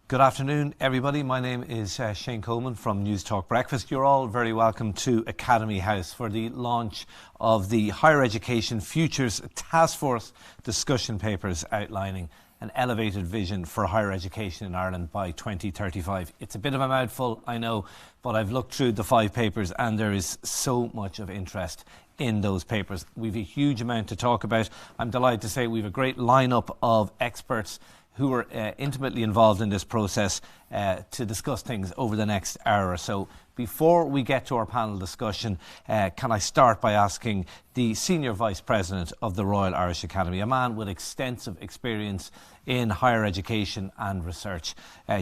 Good afternoon, everybody. My name is Shane Coleman from News Talk Breakfast. You're all very welcome to Academy House for the launch of the Higher Education Futures Taskforce discussion papers outlining an elevated vision for higher education in Ireland by 2035. It's a bit of a mouthful, I know, but I've looked through the 5 papers and there is so much of interest in those papers. We've a huge amount to talk about. I'm delighted to say we've a great lineup of experts who are intimately involved in this process to discuss things over the next hour or so. Before we get to our panel discussion, can I start by asking the Senior Vice President of the Royal Irish Academy, a man with extensive experience in higher education and research,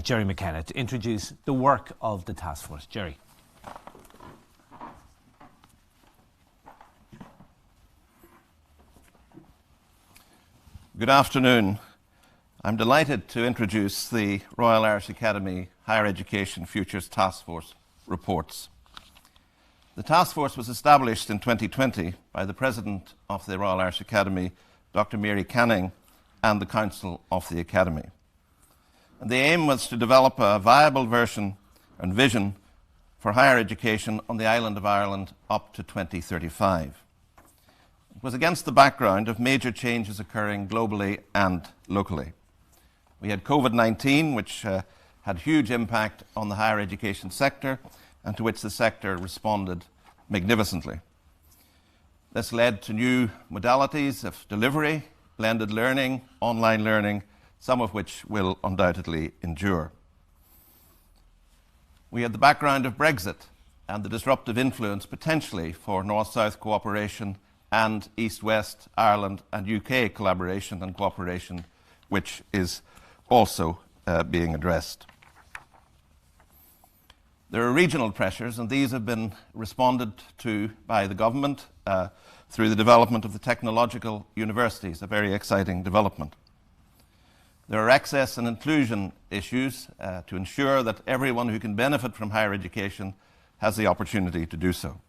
Gerry McKenna, to introduce the work of the task force. Gerry. Good afternoon. I'm delighted to introduce the Royal Irish Academy Higher Education Futures Taskforce reports. The taskforce was established in 2020 by the President of the Royal Irish Academy, Dr. Mary Canning, and the Council of the Academy. And the aim was to develop a viable version and vision for higher education on the island of Ireland up to 2035. It was against the background of major changes occurring globally and locally. We had COVID-19, which had huge impact on the higher education sector and to which the sector responded magnificently. This led to new modalities of delivery, blended learning, online learning, some of which will undoubtedly endure. We had the background of Brexit and the disruptive influence potentially for North-South cooperation and East-West Ireland and UK collaboration and cooperation, which is also being addressed. There are regional pressures, and these have been responded to by the government through the development of the technological universities, a very exciting development. There are access and inclusion issues to ensure that everyone who can benefit from higher education has the opportunity to do so.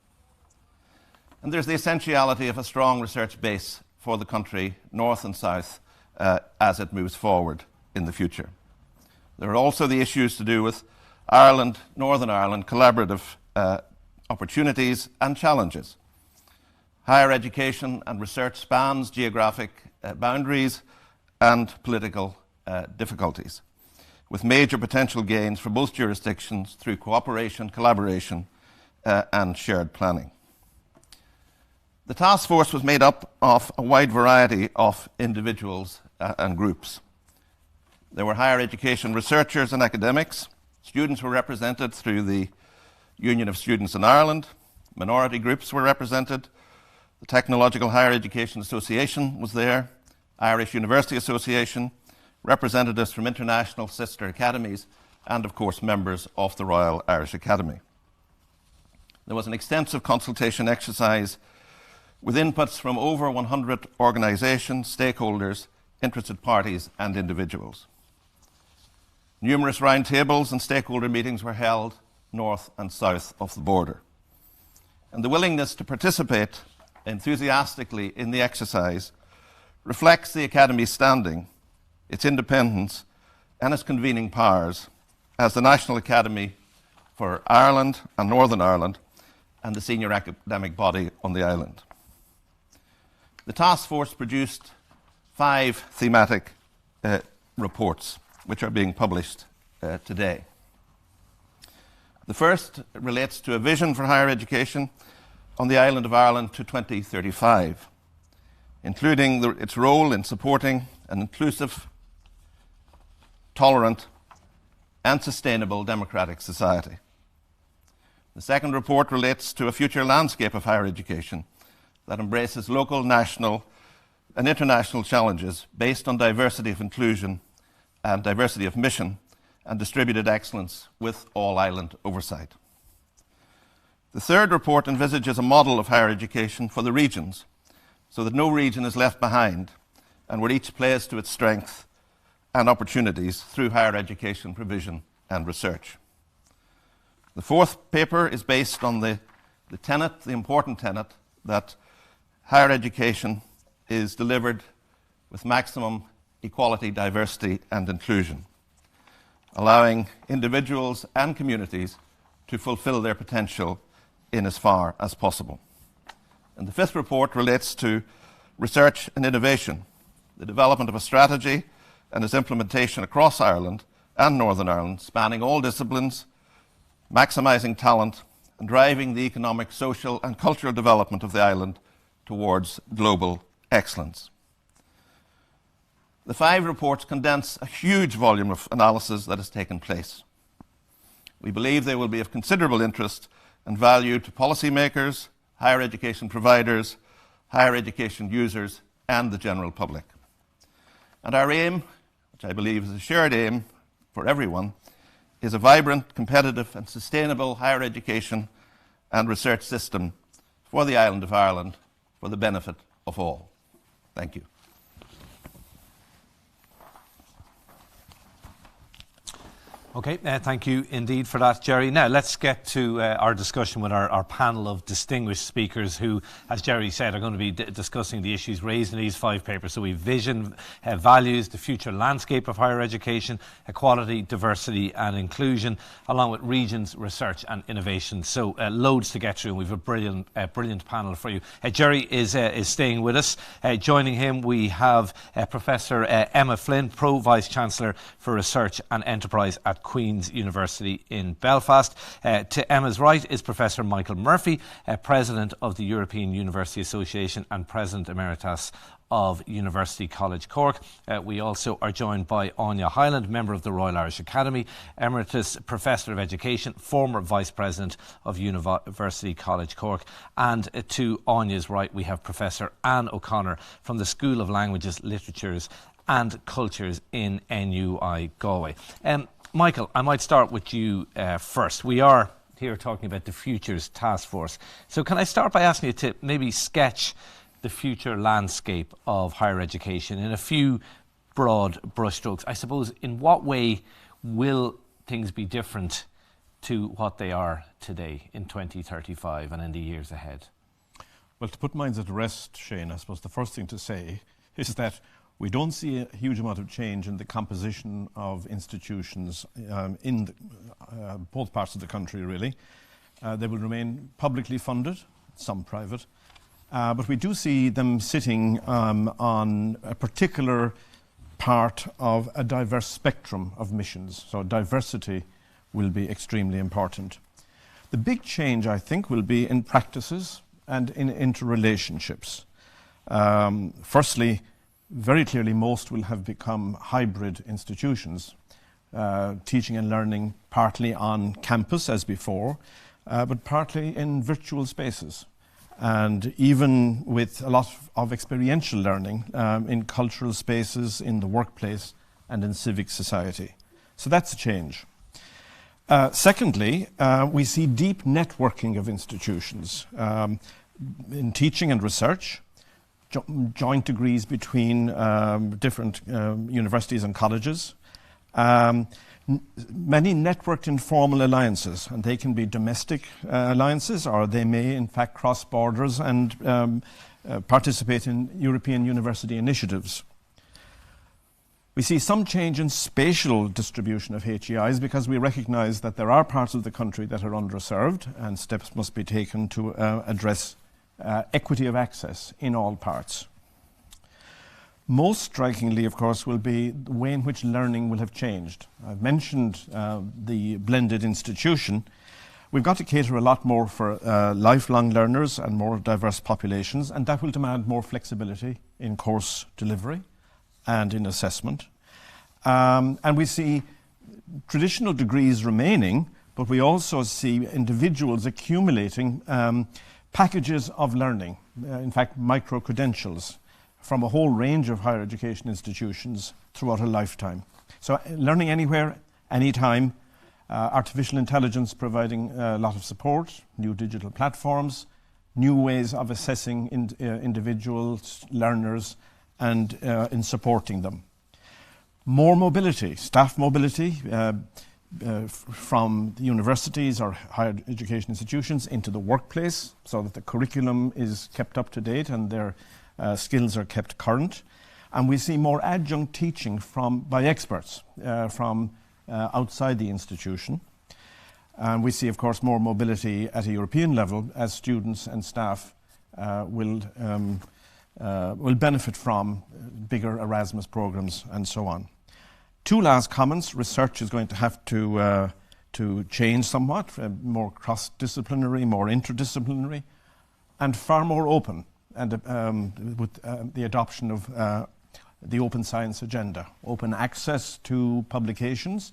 And there's the essentiality of a strong research base for the country, north and south, as it moves forward in the future. There are also the issues to do with Ireland, Northern Ireland, collaborative opportunities and challenges. Higher education and research spans geographic boundaries and political difficulties, with major potential gains for both jurisdictions through cooperation, collaboration and shared planning. The task force was made up of a wide variety of individuals and groups. There were higher education researchers and academics. Students were represented through the Union of Students in Ireland. Minority groups were represented. The Technological Higher Education Association was there. Irish University Association, representatives from international sister academies, and of course members of the Royal Irish Academy. There was an extensive consultation exercise with inputs from over 100 organisations, stakeholders, interested parties and individuals. Numerous roundtables and stakeholder meetings were held north and south of the border. And the willingness to participate enthusiastically in the exercise reflects the Academy's standing, its independence and its convening powers as the National Academy for Ireland and Northern Ireland and the senior academic body on the island. The task force produced 5 thematic reports, which are being published today. The first relates to a vision for higher education on the island of Ireland to 2035, including its role in supporting an inclusive, tolerant, and sustainable democratic society. The second report relates to a future landscape of higher education that embraces local, national, and international challenges based on diversity of inclusion and diversity of mission and distributed excellence with all-island oversight. The third report envisages a model of higher education for the regions so that no region is left behind and where each plays to its strength and opportunities through higher education provision and research. The fourth paper is based on the important tenet, that higher education is delivered with maximum equality, diversity and inclusion. allowing individuals and communities to fulfil their potential in as far as possible. And the fifth report relates to research and innovation, the development of a strategy and its implementation across Ireland and Northern Ireland, spanning all disciplines, maximising talent and driving the economic, social and cultural development of the island towards global excellence. The 5 reports condense a huge volume of analysis that has taken place. We believe they will be of considerable interest and value to policymakers, higher education providers, higher education users and the general public. And our aim, which I believe is a shared aim for everyone, is a vibrant, competitive and sustainable higher education and research system for the island of Ireland for the benefit of all. Thank you. Okay, thank you indeed for that, Gerry. Now, let's get to our discussion with our panel of distinguished speakers who, as Gerry said, are going to be discussing the issues raised in these 5 papers. So we've vision, values, the future landscape of higher education, equality, diversity and inclusion, along with regions, research and innovation. So loads to get through, and we've a brilliant panel for you. Gerry is staying with us. Joining him, we have Professor Emma Flynn, Pro-Vice-Chancellor for Research and Enterprise at Queen's University in Belfast. To Emma's right is Professor Michael Murphy, President of the European University Association and President Emeritus of University College Cork. We also are joined by Áine Hyland, member of the Royal Irish Academy, Emeritus Professor of Education, former Vice President of University College Cork. And to Áine's right we have Professor Anne O'Connor from the School of Languages, Literatures and Cultures in NUI Galway. Michael, I might start with you first. We are here talking about the Futures Taskforce. So can I start by asking you to maybe sketch the future landscape of higher education in a few broad brushstrokes? I suppose, in what way will things be different to what they are today in 2035 and in the years ahead? Well, to put minds at rest, Shane, I suppose the first thing to say is that we don't see a huge amount of change in the composition of institutions in both parts of the country, really. They will remain publicly funded, some private, but we do see them sitting on a particular part of a diverse spectrum of missions. So diversity will be extremely important. The big change, I think, will be in practices and in interrelationships. Firstly, very clearly most will have become hybrid institutions, teaching and learning partly on campus as before, but partly in virtual spaces, and even with a lot of experiential learning in cultural spaces, in the workplace and in civic society. So that's a change. Secondly, we see deep networking of institutions in teaching and research, joint degrees between different universities and colleges, many networked informal alliances, and they can be domestic alliances, or they may in fact cross borders and participate in European university initiatives. We see some change in spatial distribution of HEIs because we recognise that there are parts of the country that are underserved, and steps must be taken to address equity of access in all parts. Most strikingly, of course, will be the way in which learning will have changed. I've mentioned the blended institution. We've got to cater a lot more for lifelong learners and more diverse populations, and that will demand more flexibility in course delivery and in assessment. And we see traditional degrees remaining, but we also see individuals accumulating packages of learning, in fact micro-credentials, from a whole range of higher education institutions throughout a lifetime. So learning anywhere, anytime, artificial intelligence providing a lot of support, new digital platforms, new ways of assessing individuals, learners, and in supporting them. More mobility, staff mobility, from the universities or higher education institutions into the workplace, so that the curriculum is kept up to date and their skills are kept current. And we see more adjunct teaching by experts, from outside the institution. And we see, of course, more mobility at a European level as students and staff will benefit from bigger Erasmus programs and so on. Two last comments. Research is going to have to change somewhat, more cross-disciplinary, more interdisciplinary, and far more open, and with the adoption of the open science agenda, open access to publications,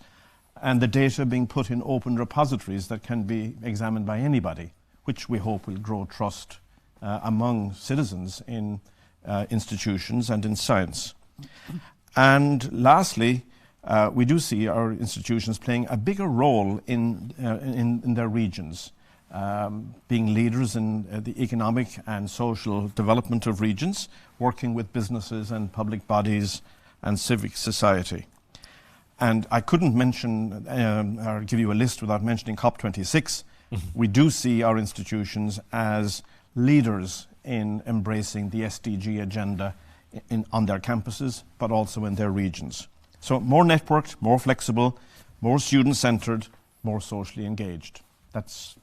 and the data being put in open repositories that can be examined by anybody, which we hope will grow trust among citizens in institutions and in science. And lastly, we do see our institutions playing a bigger role in their regions, being leaders in the economic and social development of regions, working with businesses and public bodies and civic society. And I couldn't mention or give you a list without mentioning COP26. We do see our institutions as leaders in embracing the SDG agenda on their campuses, but also in their regions. So more networked, more flexible, more student-centred, more socially engaged. That's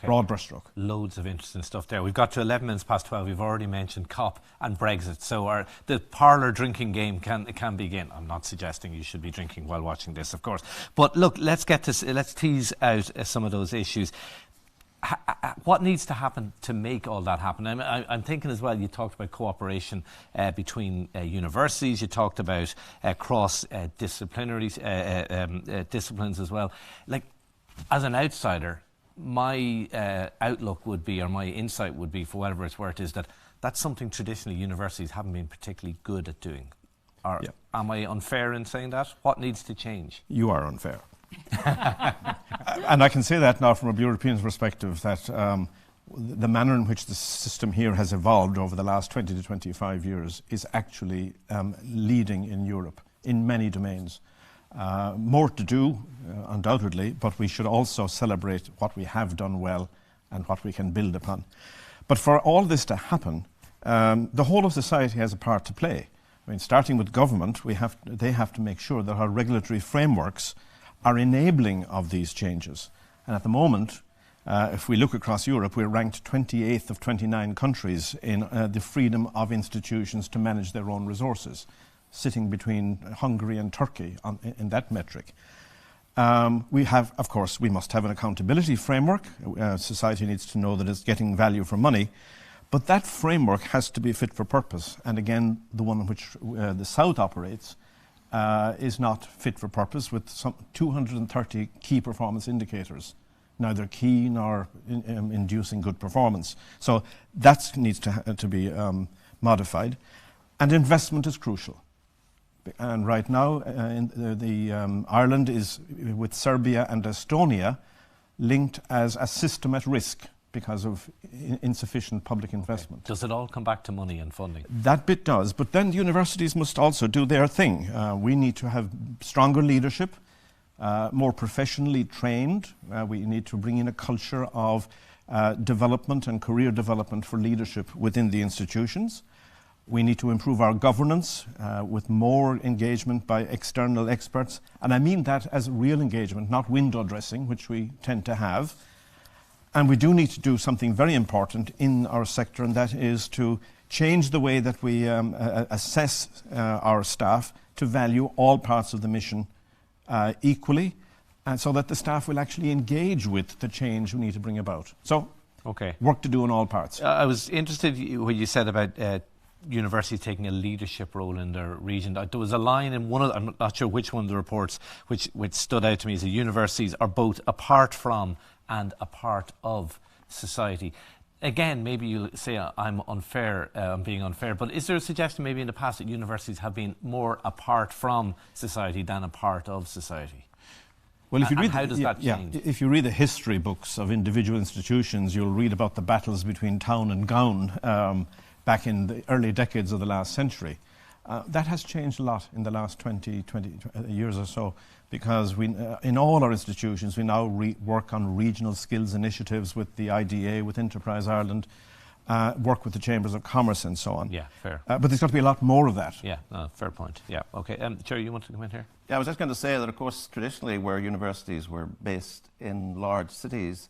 broad brushstroke. Loads of interesting stuff there. We've got to 11 minutes past 12. We've already mentioned COP and Brexit. So the parlour drinking game can begin. I'm not suggesting you should be drinking while watching this, of course. But look, let's tease out some of those issues. What needs to happen to make all that happen? I'm thinking as well, you talked about cooperation between universities, you talked about cross-disciplinary disciplines as well. Like, as an outsider, my outlook would be, or my insight would be, for whatever it's worth, is that that's something traditionally universities haven't been particularly good at doing. Am I unfair in saying that? What needs to change? You are unfair. And I can say that now from a European perspective, that the manner in which the system here has evolved over the last 20 to 25 years is actually leading in Europe in many domains. More to do, undoubtedly, but we should also celebrate what we have done well and what we can build upon. But for all this to happen, the whole of society has a part to play. I mean, starting with government, they have to make sure that our regulatory frameworks are enabling of these changes. And at the moment, if we look across Europe, we're ranked 28th of 29 countries in the freedom of institutions to manage their own resources, sitting between Hungary and Turkey in that metric. We must have an accountability framework. Society needs to know that it's getting value for money. But that framework has to be fit for purpose. And again, the one in which the South operates is not fit for purpose, with some 230 key performance indicators, neither key nor inducing good performance. So that needs to be modified. And investment is crucial. And right now, Ireland is, with Serbia and Estonia, linked as a system at risk because of insufficient public investment. Does it all come back to money and funding? That bit does, but then the universities must also do their thing. We need to have stronger leadership, more professionally trained. We need to bring in a culture of development and career development for leadership within the institutions. We need to improve our governance with more engagement by external experts. And I mean that as real engagement, not window dressing, which we tend to have. And we do need to do something very important in our sector, and that is to change the way that we assess our staff to value all parts of the mission equally, and so that the staff will actually engage with the change we need to bring about. So, work to do in all parts. I was interested when you said about universities taking a leadership role in their region. There was a line in one of, I'm not sure which one of the reports, which stood out to me, is that universities are both apart from and a part of society. Again, maybe you'll say I'm unfair, I'm being unfair, but is there a suggestion maybe in the past that universities have been more apart from society than a part of society? Well, if you read how does that change? If you read the history books of individual institutions, you'll read about the battles between town and gown back in the early decades of the last century. That has changed a lot in the last 20 years or so, because in all our institutions we now work on regional skills initiatives with the IDA, with Enterprise Ireland, work with the chambers of commerce and so on. Yeah, fair. But there's got to be a lot more of that. Yeah, no, fair point. Yeah, okay. Gerry, you want to come in here? Yeah, I was just going to say that, of course, traditionally where universities were based in large cities,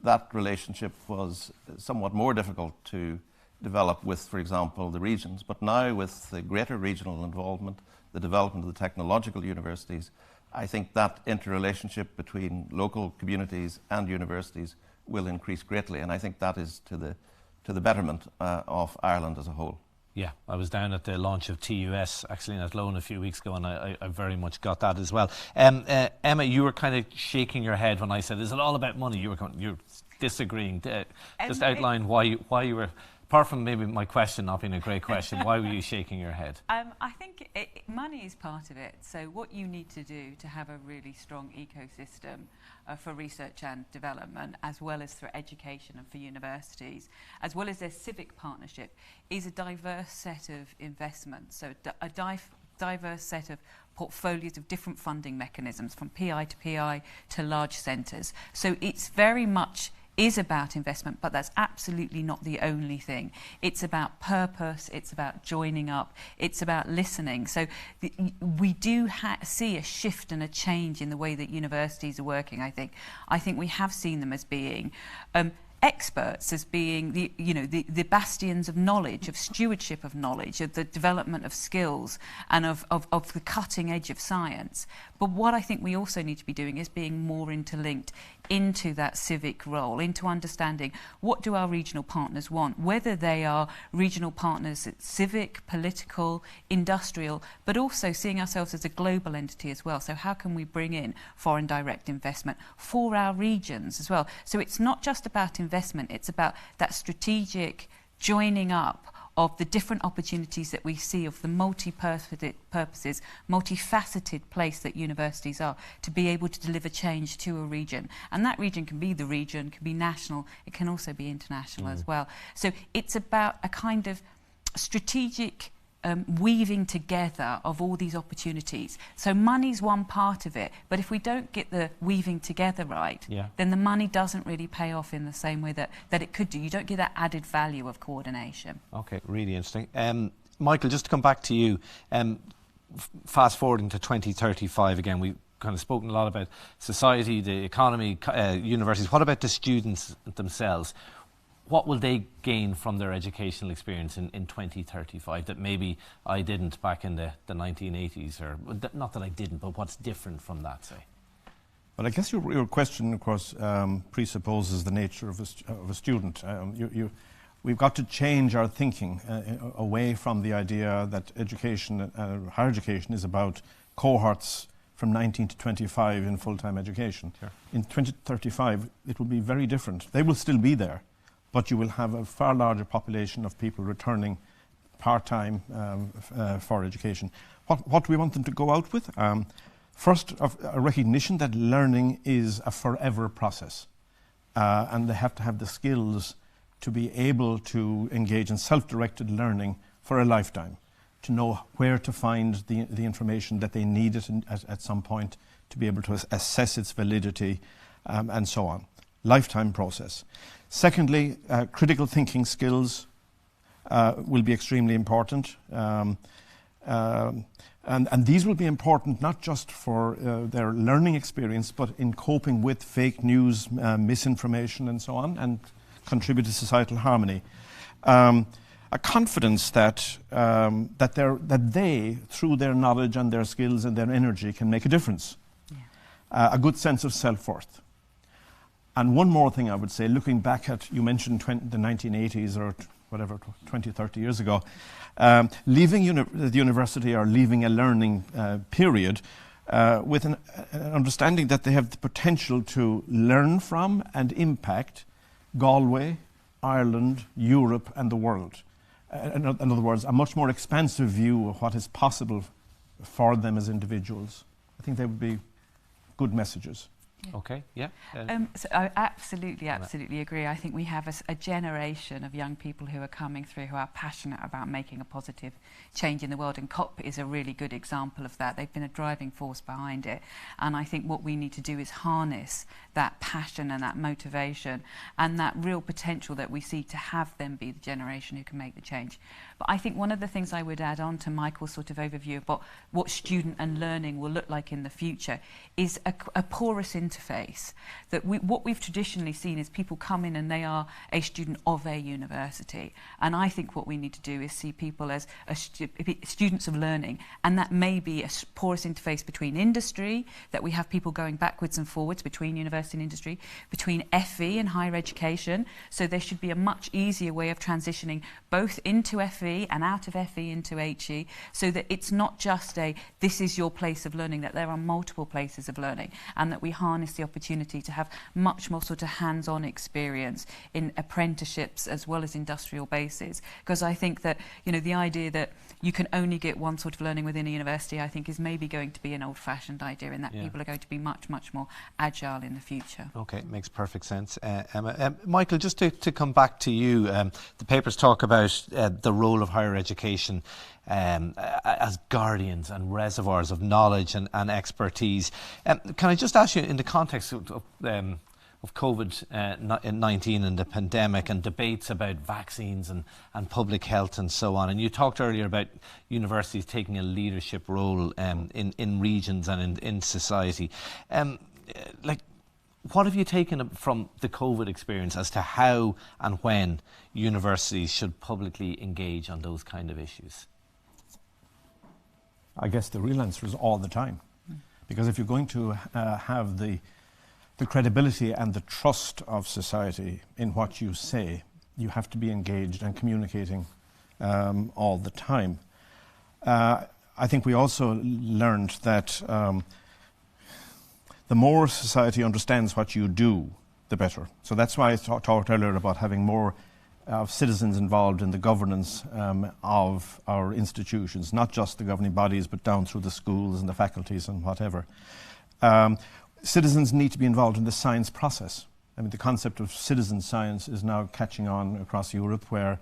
that relationship was somewhat more difficult to develop with, for example, the regions. But now with the greater regional involvement, the development of the technological universities, I think that interrelationship between local communities and universities will increase greatly. And I think that is to the betterment of Ireland as a whole. Yeah, I was down at the launch of TUS actually in Athlone a few weeks ago, and I very much got that as well. Emma, you were kind of shaking your head when I said, "Is it all about money?" You're disagreeing. Just outline why you were. Apart from maybe my question not being a great question, why were you shaking your head? I think money is part of it. So what you need to do to have a really strong ecosystem for research and development, as well as for education and for universities, as well as their civic partnership, is a diverse set of investments. So a diverse set of portfolios of different funding mechanisms, from PI to PI to large centres. So it's very much is about investment, but that's absolutely not the only thing. It's about purpose, it's about joining up, it's about listening. So we do see a shift and a change in the way that universities are working, I think. I think we have seen them as being experts, as being the bastions of knowledge, of stewardship of knowledge, of the development of skills and of the cutting edge of science. But what I think we also need to be doing is being more interlinked into that civic role, into understanding what do our regional partners want, whether they are regional partners at civic, political, industrial, but also seeing ourselves as a global entity as well. So how can we bring in foreign direct investment for our regions as well? So it's not just about investment, it's about that strategic joining up of the different opportunities that we see, of the multi-purposes, multifaceted place that universities are, to be able to deliver change to a region. And that region can be the region, can be national, it can also be international as well. So it's about a kind of strategic weaving together of all these opportunities. So money's one part of it, but if we don't get the weaving together right, then the money doesn't really pay off in the same way that it could do. You don't get that added value of coordination. Okay, really interesting. Michael, just to come back to you, fast forwarding to 2035 again, we've kind of spoken a lot about society, the economy, universities. What about the students themselves? What will they gain from their educational experience in 2035 that maybe I didn't back in the 1980s? Or not that I didn't, but what's different from that, say? Well, I guess your question, of course, presupposes the nature of a student. We've got to change our thinking away from the idea that education, higher education, is about cohorts from 19 to 25 in full-time education. Sure. In 2035, it will be very different. They will still be there, but you will have a far larger population of people returning part-time for education. What do we want them to go out with? First, a recognition that learning is a forever process, and they have to have the skills to be able to engage in self-directed learning for a lifetime, to know where to find the information that they need at some point, to be able to assess its validity, and so on. Lifetime process. Secondly, critical thinking skills will be extremely important. And these will be important not just for their learning experience, but in coping with fake news, misinformation and so on, and contribute to societal harmony. A confidence that they, through their knowledge and their skills and their energy, can make a difference. Yeah. A good sense of self-worth. And one more thing I would say, looking back at, you mentioned the 1980s or whatever, 20, 30 years ago, leaving the university or leaving a learning period with an understanding that they have the potential to learn from and impact Galway, Ireland, Europe and the world. In other words, a much more expansive view of what is possible for them as individuals. I think they would be good messages. Okay, yeah. So I absolutely agree. I think we have a generation of young people who are coming through who are passionate about making a positive change in the world, and COP is a really good example of that. They've been a driving force behind it, and I think what we need to do is harness that passion and that motivation and that real potential that we see to have them be the generation who can make the change. But I think one of the things I would add on to Michael's sort of overview about what student and learning will look like in the future is a porous interface. That what we've traditionally seen is people come in and they are a student of a university. And I think what we need to do is see people as students of learning. And that may be a porous interface between industry, that we have people going backwards and forwards between university and industry, between FE and higher education. So there should be a much easier way of transitioning both into FE and out of FE into HE, so that it's not just this is your place of learning, that there are multiple places of learning, and that we harness the opportunity to have much more sort of hands-on experience in apprenticeships as well as industrial bases. Because I think that, you know, the idea that you can only get one sort of learning within a university, I think is maybe going to be an old-fashioned idea, in that people are going to be much, much more agile in the future. Okay, makes perfect sense. Emma. Michael, just to come back to you, the papers talk about the role of higher education as guardians and reservoirs of knowledge and expertise. Can I just ask you, in the context of COVID-19 and the pandemic and debates about vaccines and public health and so on, and you talked earlier about universities taking a leadership role in regions and in society. What have you taken from the COVID experience as to how and when universities should publicly engage on those kind of issues? I guess the real answer is all the time. Because if you're going to have the credibility and the trust of society in what you say, you have to be engaged and communicating all the time. I think we also learned that the more society understands what you do, the better. So that's why I talked earlier about having more citizens involved in the governance of our institutions, not just the governing bodies, but down through the schools and the faculties and whatever. Citizens need to be involved in the science process. I mean, the concept of citizen science is now catching on across Europe, where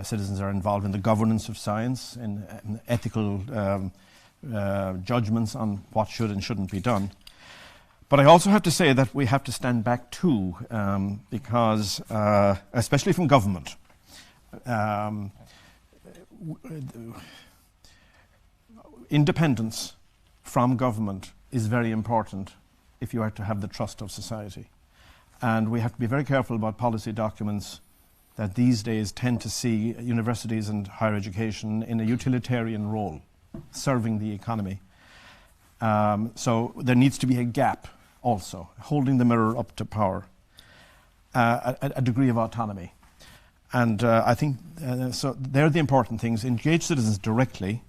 citizens are involved in the governance of science, in ethical judgments on what should and shouldn't be done. But I also have to say that we have to stand back too, because, especially from government, independence from government is very important if you are to have the trust of society. And we have to be very careful about policy documents that these days tend to see universities and higher education in a utilitarian role, serving the economy. So there needs to be a gap also, holding the mirror up to power, a degree of autonomy. And I think, so they're the important things. Engage citizens directly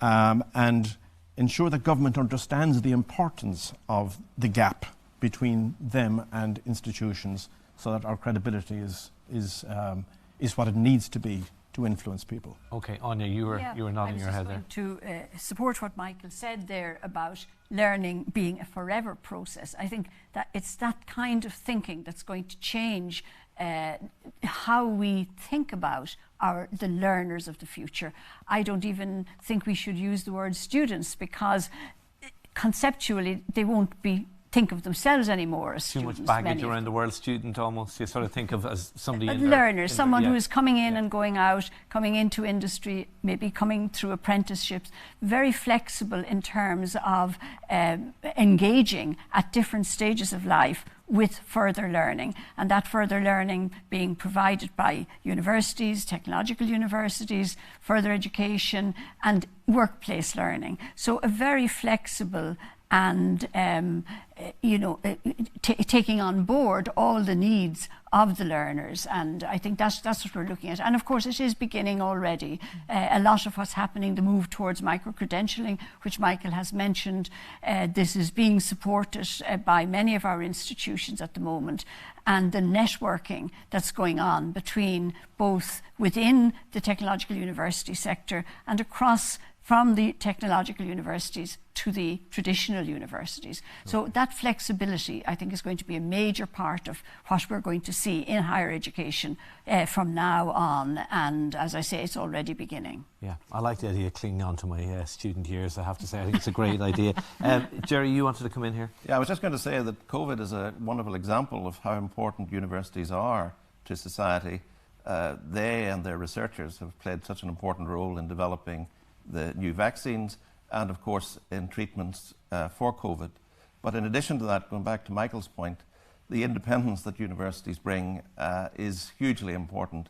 and ensure that government understands the importance of the gap between them and institutions, so that our credibility is what it needs to be to influence people. Okay, Áine, you were nodding your head there. To support what Michael said there about learning being a forever process, I think that it's that kind of thinking that's going to change how we think about the learners of the future. I don't even think we should use the word students, because conceptually they won't think of themselves anymore as students. Too much baggage around the word student, almost. You sort of think of as somebody learner, someone who is coming in and going out, coming into industry, maybe coming through apprenticeships, very flexible in terms of engaging at different stages of life with further learning, and that further learning being provided by universities, technological universities, further education and workplace learning. So a very flexible and taking on board all the needs of the learners, and I think that's what we're looking at. And of course it is beginning already. A lot of what's happening, the move towards micro-credentialing, which Michael has mentioned, this is being supported by many of our institutions at the moment, and the networking that's going on between both within the technological university sector and across from the technological universities to the traditional universities. So that flexibility, I think, is going to be a major part of what we're going to see in higher education from now on. And as I say, it's already beginning. Yeah, I like the idea of clinging on to my student years, I have to say. I think it's a great idea. Gerry, you wanted to come in here? Yeah, I was just going to say that COVID is a wonderful example of how important universities are to society. They and their researchers have played such an important role in developing the new vaccines and, of course, in treatments for COVID. But in addition to that, going back to Michael's point, the independence that universities bring is hugely important.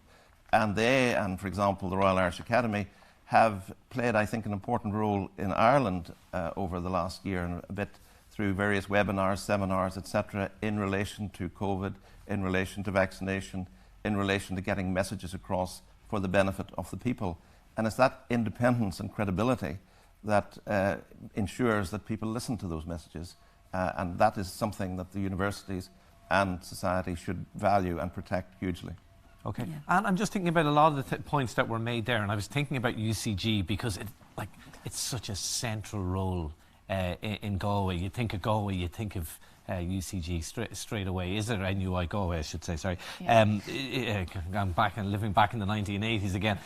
And they, and for example, the Royal Irish Academy, have played, I think, an important role in Ireland over the last year and a bit through various webinars, seminars, etc., in relation to COVID, in relation to vaccination, in relation to getting messages across for the benefit of the people. And it's that independence and credibility that ensures that people listen to those messages. And that is something that the universities and society should value and protect hugely. Okay, yeah. And I'm just thinking about a lot of the points that were made there, and I was thinking about UCG because it's such a central role in Galway. You think of Galway, you think of UCG straight away. Is it NUI Galway, I should say, sorry. Yeah. I'm back and living back in the 1980s again.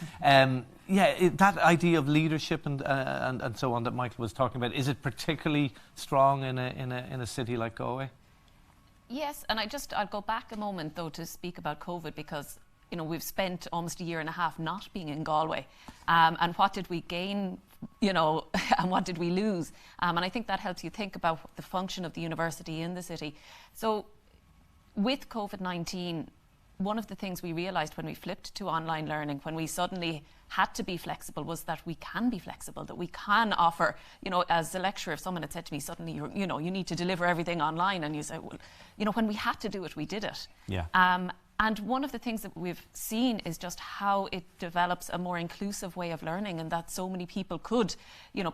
That idea of leadership and so on that Michael was talking about, is it particularly strong in a city like Galway? Yes, and I'd go back a moment though to speak about COVID, because we've spent almost a year and a half not being in Galway, and what did we gain, and what did we lose? And I think that helps you think about the function of the university in the city. So with COVID-19, one of the things we realised when we flipped to online learning, when we suddenly had to be flexible, was that we can be flexible, that we can offer, as a lecturer, if someone had said to me, suddenly, you need to deliver everything online, and you say, well, when we had to do it, we did it. Yeah. And one of the things that we've seen is just how it develops a more inclusive way of learning, and that so many people could,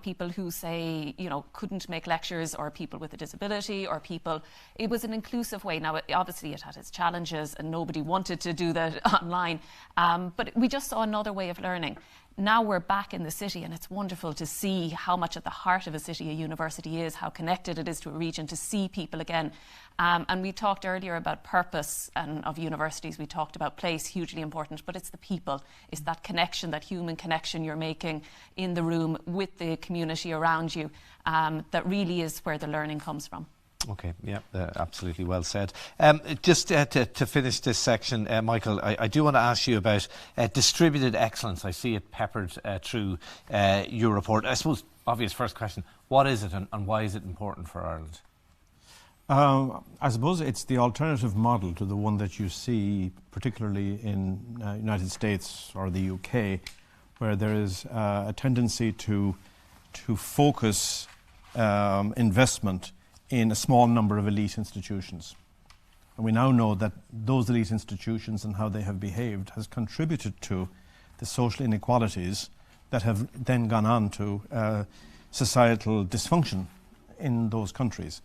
people who say, couldn't make lectures, or people with a disability, or people, it was an inclusive way. Now, obviously it had its challenges and nobody wanted to do that online, but we just saw another way of learning. Now we're back in the city, and it's wonderful to see how much at the heart of a city a university is, how connected it is to a region, to see people again. And we talked earlier about purpose and of universities. We talked about place, hugely important, but it's the people. It's that connection, that human connection you're making in the room with the community around you, that really is where the learning comes from. Okay, yeah, absolutely well said. Just to finish this section, Michael, I do want to ask you about distributed excellence. I see it peppered through your report. I suppose, obvious first question, what is it and why is it important for Ireland? I suppose it's the alternative model to the one that you see particularly in the United States or the UK, where there is a tendency to focus investment in a small number of elite institutions. And we now know that those elite institutions and how they have behaved has contributed to the social inequalities that have then gone on to societal dysfunction in those countries.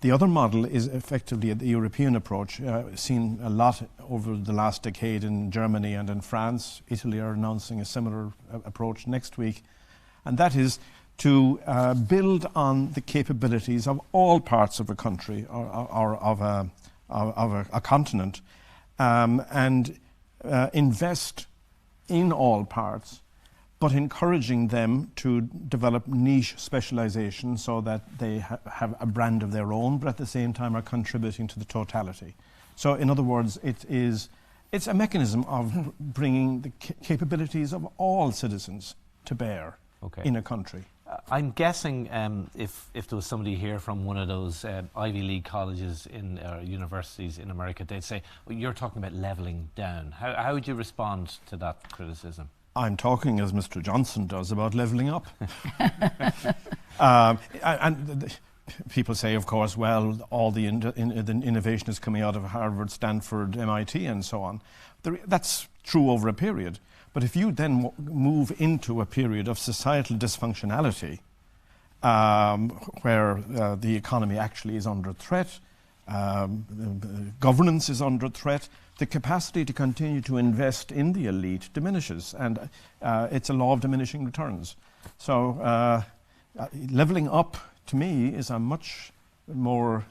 The other model is effectively the European approach, seen a lot over the last decade in Germany and in France. Italy are announcing a similar approach next week, and that is to build on the capabilities of all parts of a country or of a continent, and invest in all parts, but encouraging them to develop niche specialization so that they have a brand of their own, but at the same time are contributing to the totality. So in other words, it's a mechanism of bringing the capabilities of all citizens to bear in a country. I'm guessing if there was somebody here from one of those Ivy League colleges in universities in America, they'd say, well, you're talking about levelling down. How would you respond to that criticism? I'm talking, as Mr. Johnson does, about levelling up. And people say, of course, well, all the innovation is coming out of Harvard, Stanford, MIT, and so on. That's true over a period. But if you then move into a period of societal dysfunctionality, where the economy actually is under threat, governance is under threat, the capacity to continue to invest in the elite diminishes, and it's a law of diminishing returns. So levelling up, to me, is a much more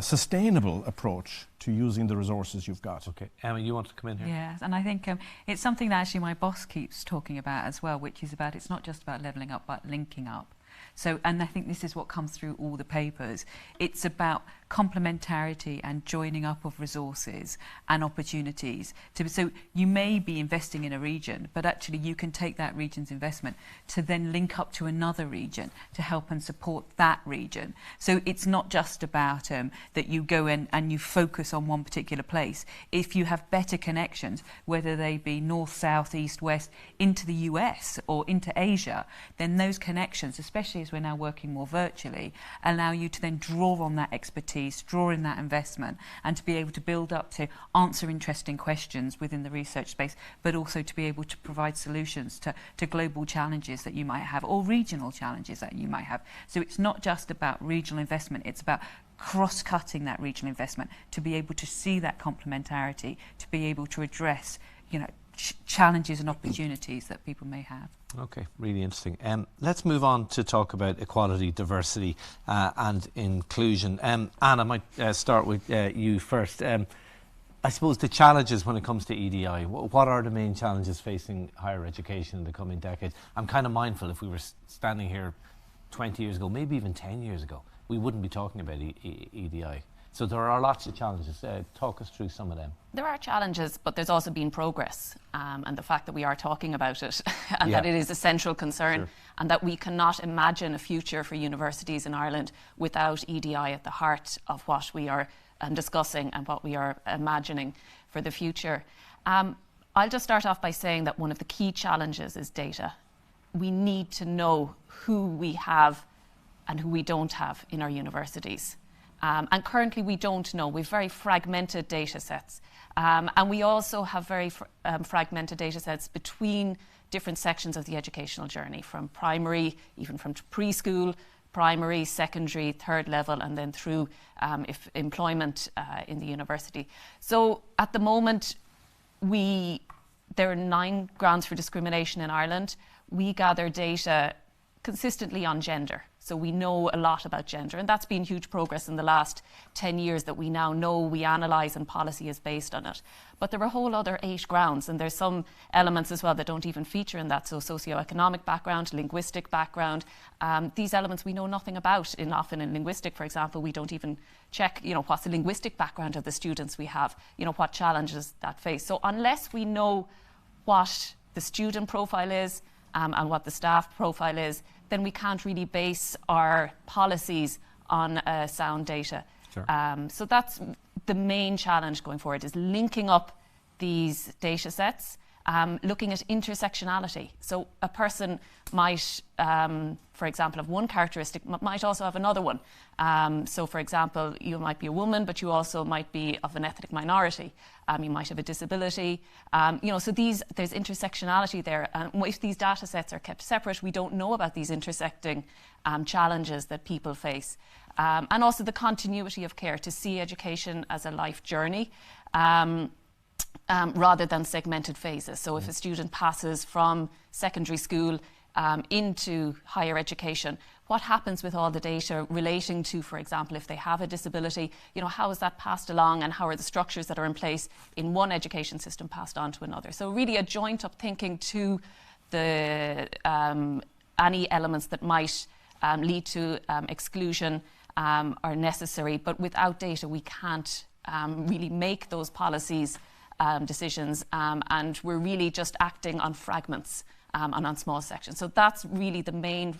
sustainable approach to using the resources you've got. Okay, Emma, you want to come in here? Yes, and I think it's something that actually my boss keeps talking about as well, which is about, it's not just about levelling up, but linking up. So, and I think this is what comes through all the papers. It's about complementarity and joining up of resources and opportunities. So you may be investing in a region, but actually you can take that region's investment to then link up to another region to help and support that region. So it's not just about that you go in and you focus on one particular place. If you have better connections, whether they be north, south, east, west, into the US or into Asia, then those connections, especially as we're now working more virtually, allow you to then draw on that expertise, draw in that investment, and to be able to build up to answer interesting questions within the research space, but also to be able to provide solutions to global challenges that you might have, or regional challenges that you might have. So it's not just about regional investment, it's about cross-cutting that regional investment to be able to see that complementarity, to be able to address, you know, challenges and opportunities that people may have. Okay, really interesting. Let's move on to talk about equality, diversity and inclusion. Áine, I might start with you first. I suppose the challenges when it comes to EDI, what are the main challenges facing higher education in the coming decade? I'm kind of mindful if we were standing here 20 years ago, maybe even 10 years ago, we wouldn't be talking about EDI. So there are lots of challenges. Talk us through some of them. There are challenges, but there's also been progress. And the fact that we are talking about it and that it is a central concern, and that we cannot imagine a future for universities in Ireland without EDI at the heart of what we are discussing and what we are imagining for the future. I'll just start off by saying that one of the key challenges is data. We need to know who we have and who we don't have in our universities. And currently we don't know. We have very fragmented data sets. And we also have very fragmented data sets between different sections of the educational journey, from primary, even from preschool, primary, secondary, third level, and then through employment in the university. So at the moment, there are 9 grounds for discrimination in Ireland. We gather data consistently on gender. So we know a lot about gender, and that's been huge progress in the last 10 years that we now know, we analyse, and policy is based on it. But there are a whole other 8 grounds, and there's some elements as well that don't even feature in that. So socioeconomic background, linguistic background, these elements we know nothing about. Often in linguistic, for example, we don't even check, what's the linguistic background of the students we have, what challenges that face. So unless we know what the student profile is and what the staff profile is, then we can't really base our policies on sound data. Sure. So that's the main challenge going forward, is linking up these data sets, looking at intersectionality. So a person might, for example, have one characteristic, might also have another one. So for example, you might be a woman, but you also might be of an ethnic minority. You might have a disability. So there's intersectionality there. If these data sets are kept separate, we don't know about these intersecting challenges that people face. And also the continuity of care, to see education as a life journey. Rather than segmented phases. So if a student passes from secondary school into higher education, what happens with all the data relating to, for example, if they have a disability, how is that passed along, and how are the structures that are in place in one education system passed on to another? So really a joint up thinking to the any elements that might lead to exclusion are necessary, but without data we can't really make those policies decisions, and we're really just acting on fragments and on small sections. So that's really the main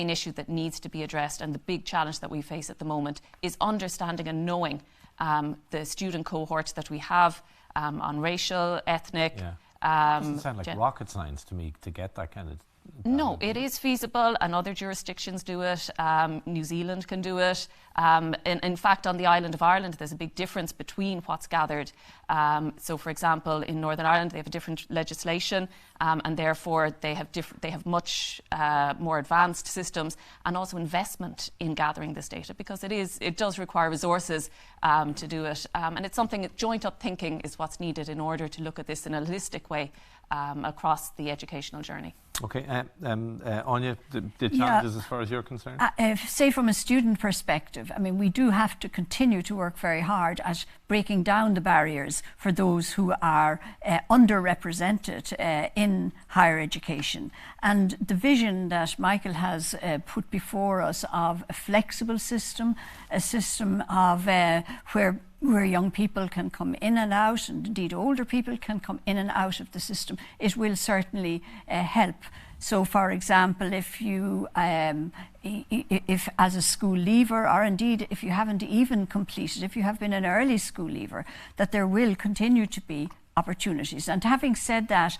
issue that needs to be addressed, and the big challenge that we face at the moment is understanding and knowing the student cohorts that we have on racial, ethnic. Doesn't sound like rocket science to me to get that kind of No, it is feasible, and other jurisdictions do it. New Zealand can do it. In fact, on the island of Ireland, there's a big difference between what's gathered. So, for example, in Northern Ireland, they have a different legislation, and therefore they have much more advanced systems, and also investment in gathering this data, because it does require resources to do it, and it's something. Joint up thinking is what's needed in order to look at this in a holistic way across the educational journey. Okay, Áine, the challenges as far as you're concerned? Say from a student perspective, I mean, we do have to continue to work very hard at breaking down the barriers for those who are underrepresented in higher education. And the vision that Michael has put before us of a flexible system, a system of where young people can come in and out, and indeed older people can come in and out of the system, it will certainly help. So, for example, if you, if as a school leaver, or indeed if you haven't even completed, if you have been an early school leaver, that there will continue to be opportunities. And having said that,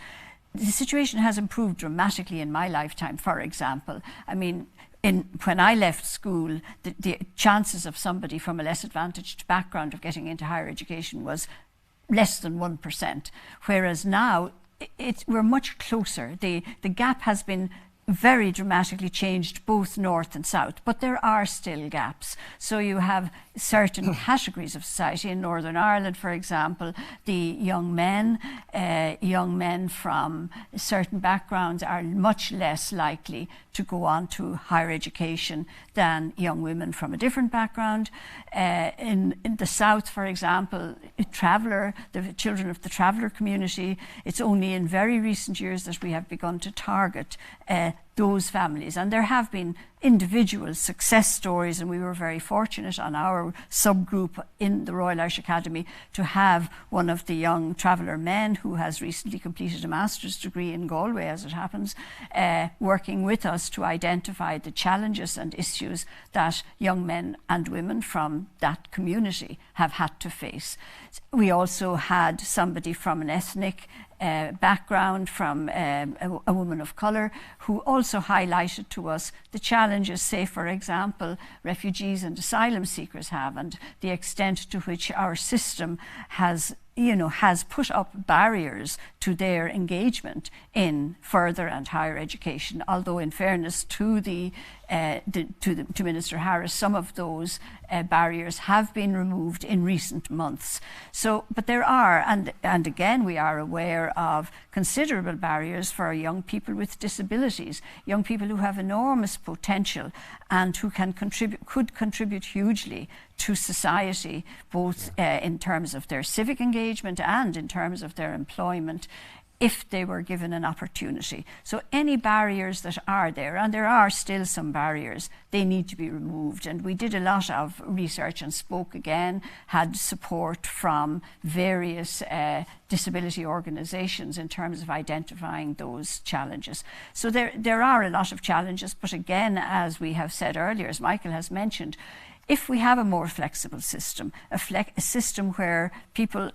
the situation has improved dramatically in my lifetime. For example, I mean, when I left school, the chances of somebody from a less advantaged background of getting into higher education was less than 1%, whereas now we're much closer. The gap has been very dramatically changed both north and south, but there are still gaps. So you have certain categories of society in Northern Ireland, for example, the young men from certain backgrounds are much less likely to go on to higher education than young women from a different background. In the south, for example, the children of the traveller community, it's only in very recent years that we have begun to target those families. And there have been individual success stories, and we were very fortunate on our subgroup in the Royal Irish Academy to have one of the young traveller men who has recently completed a master's degree in Galway, as it happens, working with us to identify the challenges and issues that young men and women from that community have had to face. We also had somebody from an ethnic background, from a woman of colour, who also highlighted to us the challenges, say, for example, refugees and asylum seekers have, and the extent to which our system has put up barriers to their engagement in further and higher education. Although, in fairness to to Minister Harris, some of those barriers have been removed in recent months. So, but there are, and again, we are aware of considerable barriers for young people with disabilities, young people who have enormous potential and who could contribute hugely to society, both in terms of their civic engagement and in terms of their employment, if they were given an opportunity. So any barriers that are there, and there are still some barriers, they need to be removed. And we did a lot of research and had support from various disability organisations in terms of identifying those challenges. So there are a lot of challenges, but again, as we have said earlier, as Michael has mentioned, if we have a more flexible system, a system where people,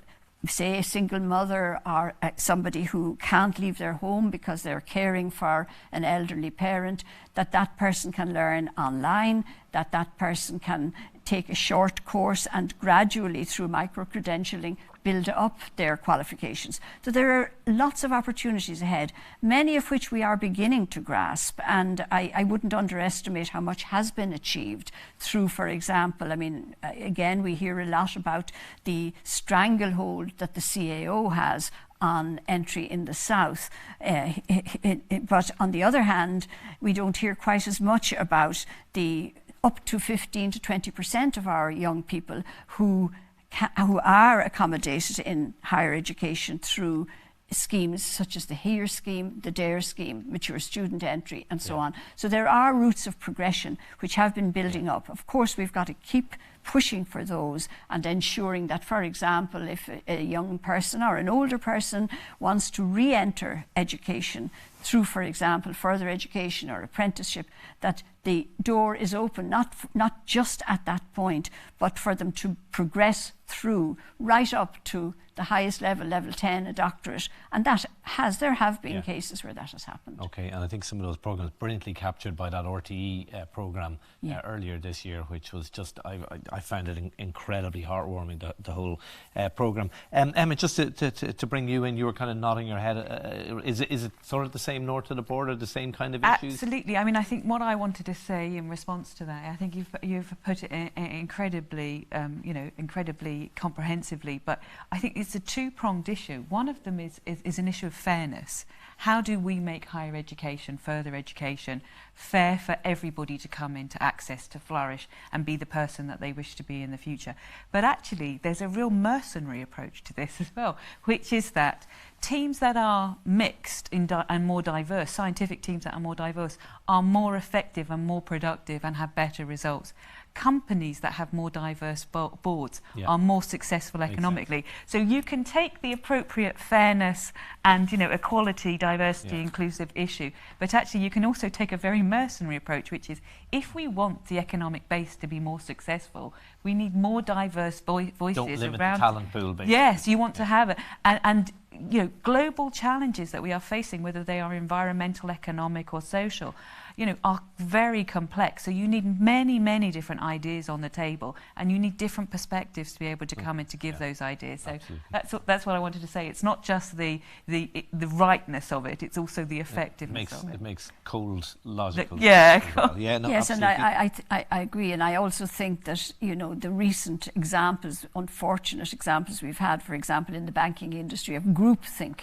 say a single mother or somebody who can't leave their home because they're caring for an elderly parent, that person can learn online, that person can take a short course and gradually, through micro-credentialing, build up their qualifications. So there are lots of opportunities ahead, many of which we are beginning to grasp, and I wouldn't underestimate how much has been achieved through, for example, I mean, again, we hear a lot about the stranglehold that the CAO has on entry in the south. But on the other hand, we don't hear quite as much about the up to 15 to 20% of our young people who are accommodated in higher education through schemes such as the HERE scheme, the DARE scheme, mature student entry, and so on. So there are routes of progression which have been building up. Of course, we've got to keep pushing for those and ensuring that, for example, if a young person or an older person wants to re-enter education through, for example, further education or apprenticeship, that the door is open, not just at that point, but for them to progress through right up to the the highest level, level 10, a doctorate, and there have been cases where that has happened. Okay, and I think some of those programs brilliantly captured by that RTE program earlier this year, which was just, I found it incredibly heartwarming, the whole program. Emma, just to bring you in, you were kind of nodding your head. Is it sort of the same north of the border, the same kind of issues? Absolutely. I mean, I think what I wanted to say in response to that, I think you've put it incredibly, incredibly comprehensively, but I think it's a two-pronged issue. One of them is an issue of fairness. How do we make higher education, further education, fair for everybody to come into access, to flourish and be the person that they wish to be in the future? But actually, there's a real mercenary approach to this as well, which is that teams that are mixed and more diverse, scientific teams that are more diverse, are more effective and more productive and have better results. Companies that have more diverse boards are more successful economically. So you can take the appropriate fairness and equality, diversity, inclusive issue, but actually you can also take a very mercenary approach, which is if we want the economic base to be more successful, we need more diverse voices around. Don't limit the talent pool, basically. Yes, you want to have it, and global challenges that we are facing, whether they are environmental, economic, or social, are very complex. So you need many, many different ideas on the table, and you need different perspectives to be able to come in to give those ideas. So that's what I wanted to say. It's not just the rightness of it; it's also the effectiveness of it. It makes cold logical. Yes, and I agree, and I also think that the recent examples, unfortunate examples we've had, for example, in the banking industry of groupthink,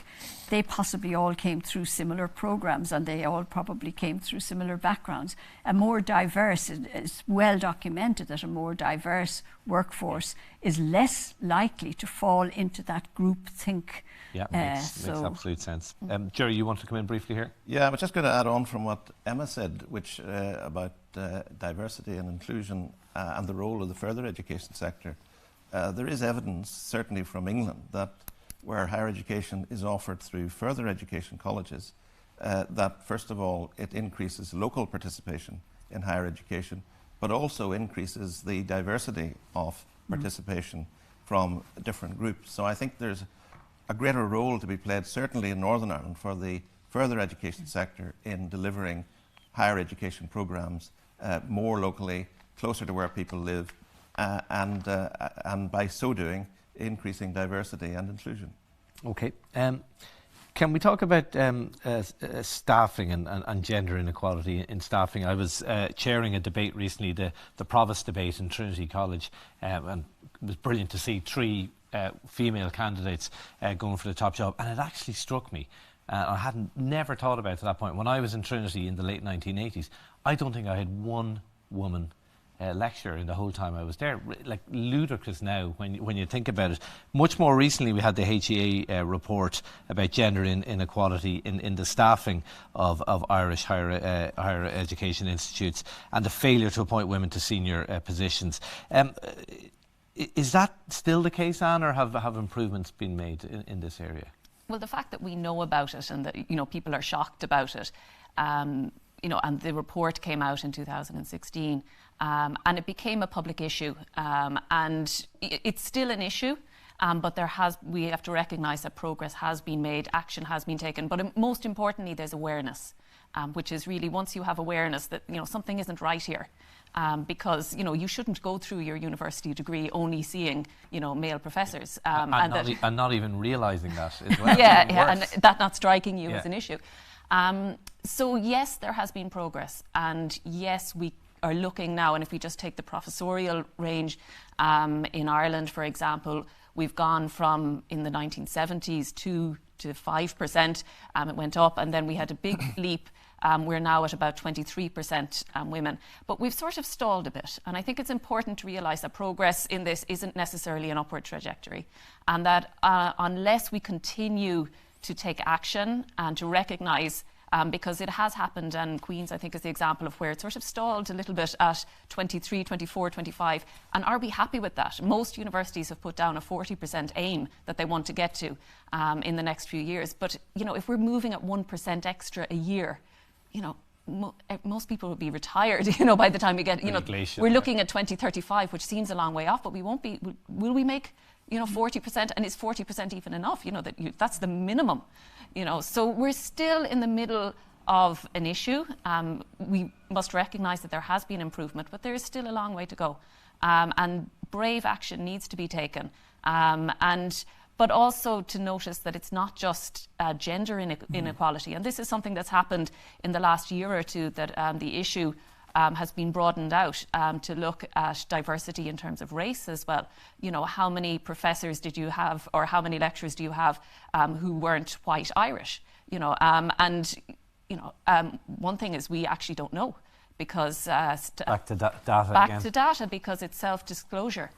they possibly all came through similar programs, and they all probably came through similar backgrounds. A more diverse, it's well documented that a more diverse workforce is less likely to fall into that groupthink. Yeah, makes absolute sense. Gerry, you want to come in briefly here? Yeah, I was just going to add on from what Emma said, which about diversity and inclusion and the role of the further education sector. There is evidence, certainly from England, that where higher education is offered through further education colleges, that first of all it increases local participation in higher education, but also increases the diversity of participation from different groups. So I think there's a greater role to be played, certainly in Northern Ireland, for the further education sector in delivering higher education programs more locally, closer to where people live, and by so doing, increasing diversity and inclusion. Okay. Can we talk about staffing and gender inequality in staffing? I was chairing a debate recently, the Provost debate in Trinity College, and it was brilliant to see 3 female candidates going for the top job, and it actually struck me. I hadn't never thought about it at that point. When I was in Trinity in the late 1980s, I don't think I had one woman lecture in the whole time I was there. Like ludicrous now when you think about it. Much more recently we had the HE report about gender inequality in the staffing of Irish higher education institutes and the failure to appoint women to senior positions. Is that still the case, Áine, or have improvements been made in this area? Well, the fact that we know about it and that people are shocked about it, and the report came out in 2016, and it became a public issue, and it's still an issue, but we have to recognise that progress has been made, action has been taken, but most importantly there's awareness, which is really, once you have awareness that something isn't right here, because you shouldn't go through your university degree only seeing male professors, and not even realising that as well. and that not striking you as an issue. So yes, there has been progress, and yes, we are looking now, and if we just take the professorial range in Ireland, for example, we've gone from in the 1970s 2 to 5%, it went up, and then we had a big leap. We're now at about 23% women, but we've sort of stalled a bit, and I think it's important to realise that progress in this isn't necessarily an upward trajectory, and that unless we continue to take action and to recognise, because it has happened, and Queen's I think is the example of where it sort of stalled a little bit at 23, 24, 25, and are we happy with that? Most universities have put down a 40% aim that they want to get to in the next few years, but if we're moving at 1% extra a year, most people will be retired, by the time we get, we're looking at 2035, which seems a long way off, but we won't be, will we make you know, 40%, and is 40% even enough? You know, that's the minimum, you know. So we're still in the middle of an issue. We must recognise that there has been improvement, but there is still a long way to go. And brave action needs to be taken. But also to notice that it's not just gender inequality. And this is something that's happened in the last year or two, that the issue has been broadened out to look at diversity in terms of race as well. You know, how many professors did you have, or how many lecturers do you have who weren't white Irish? You know, one thing is we actually don't know, because back to data back again. to data, because it's self-disclosure.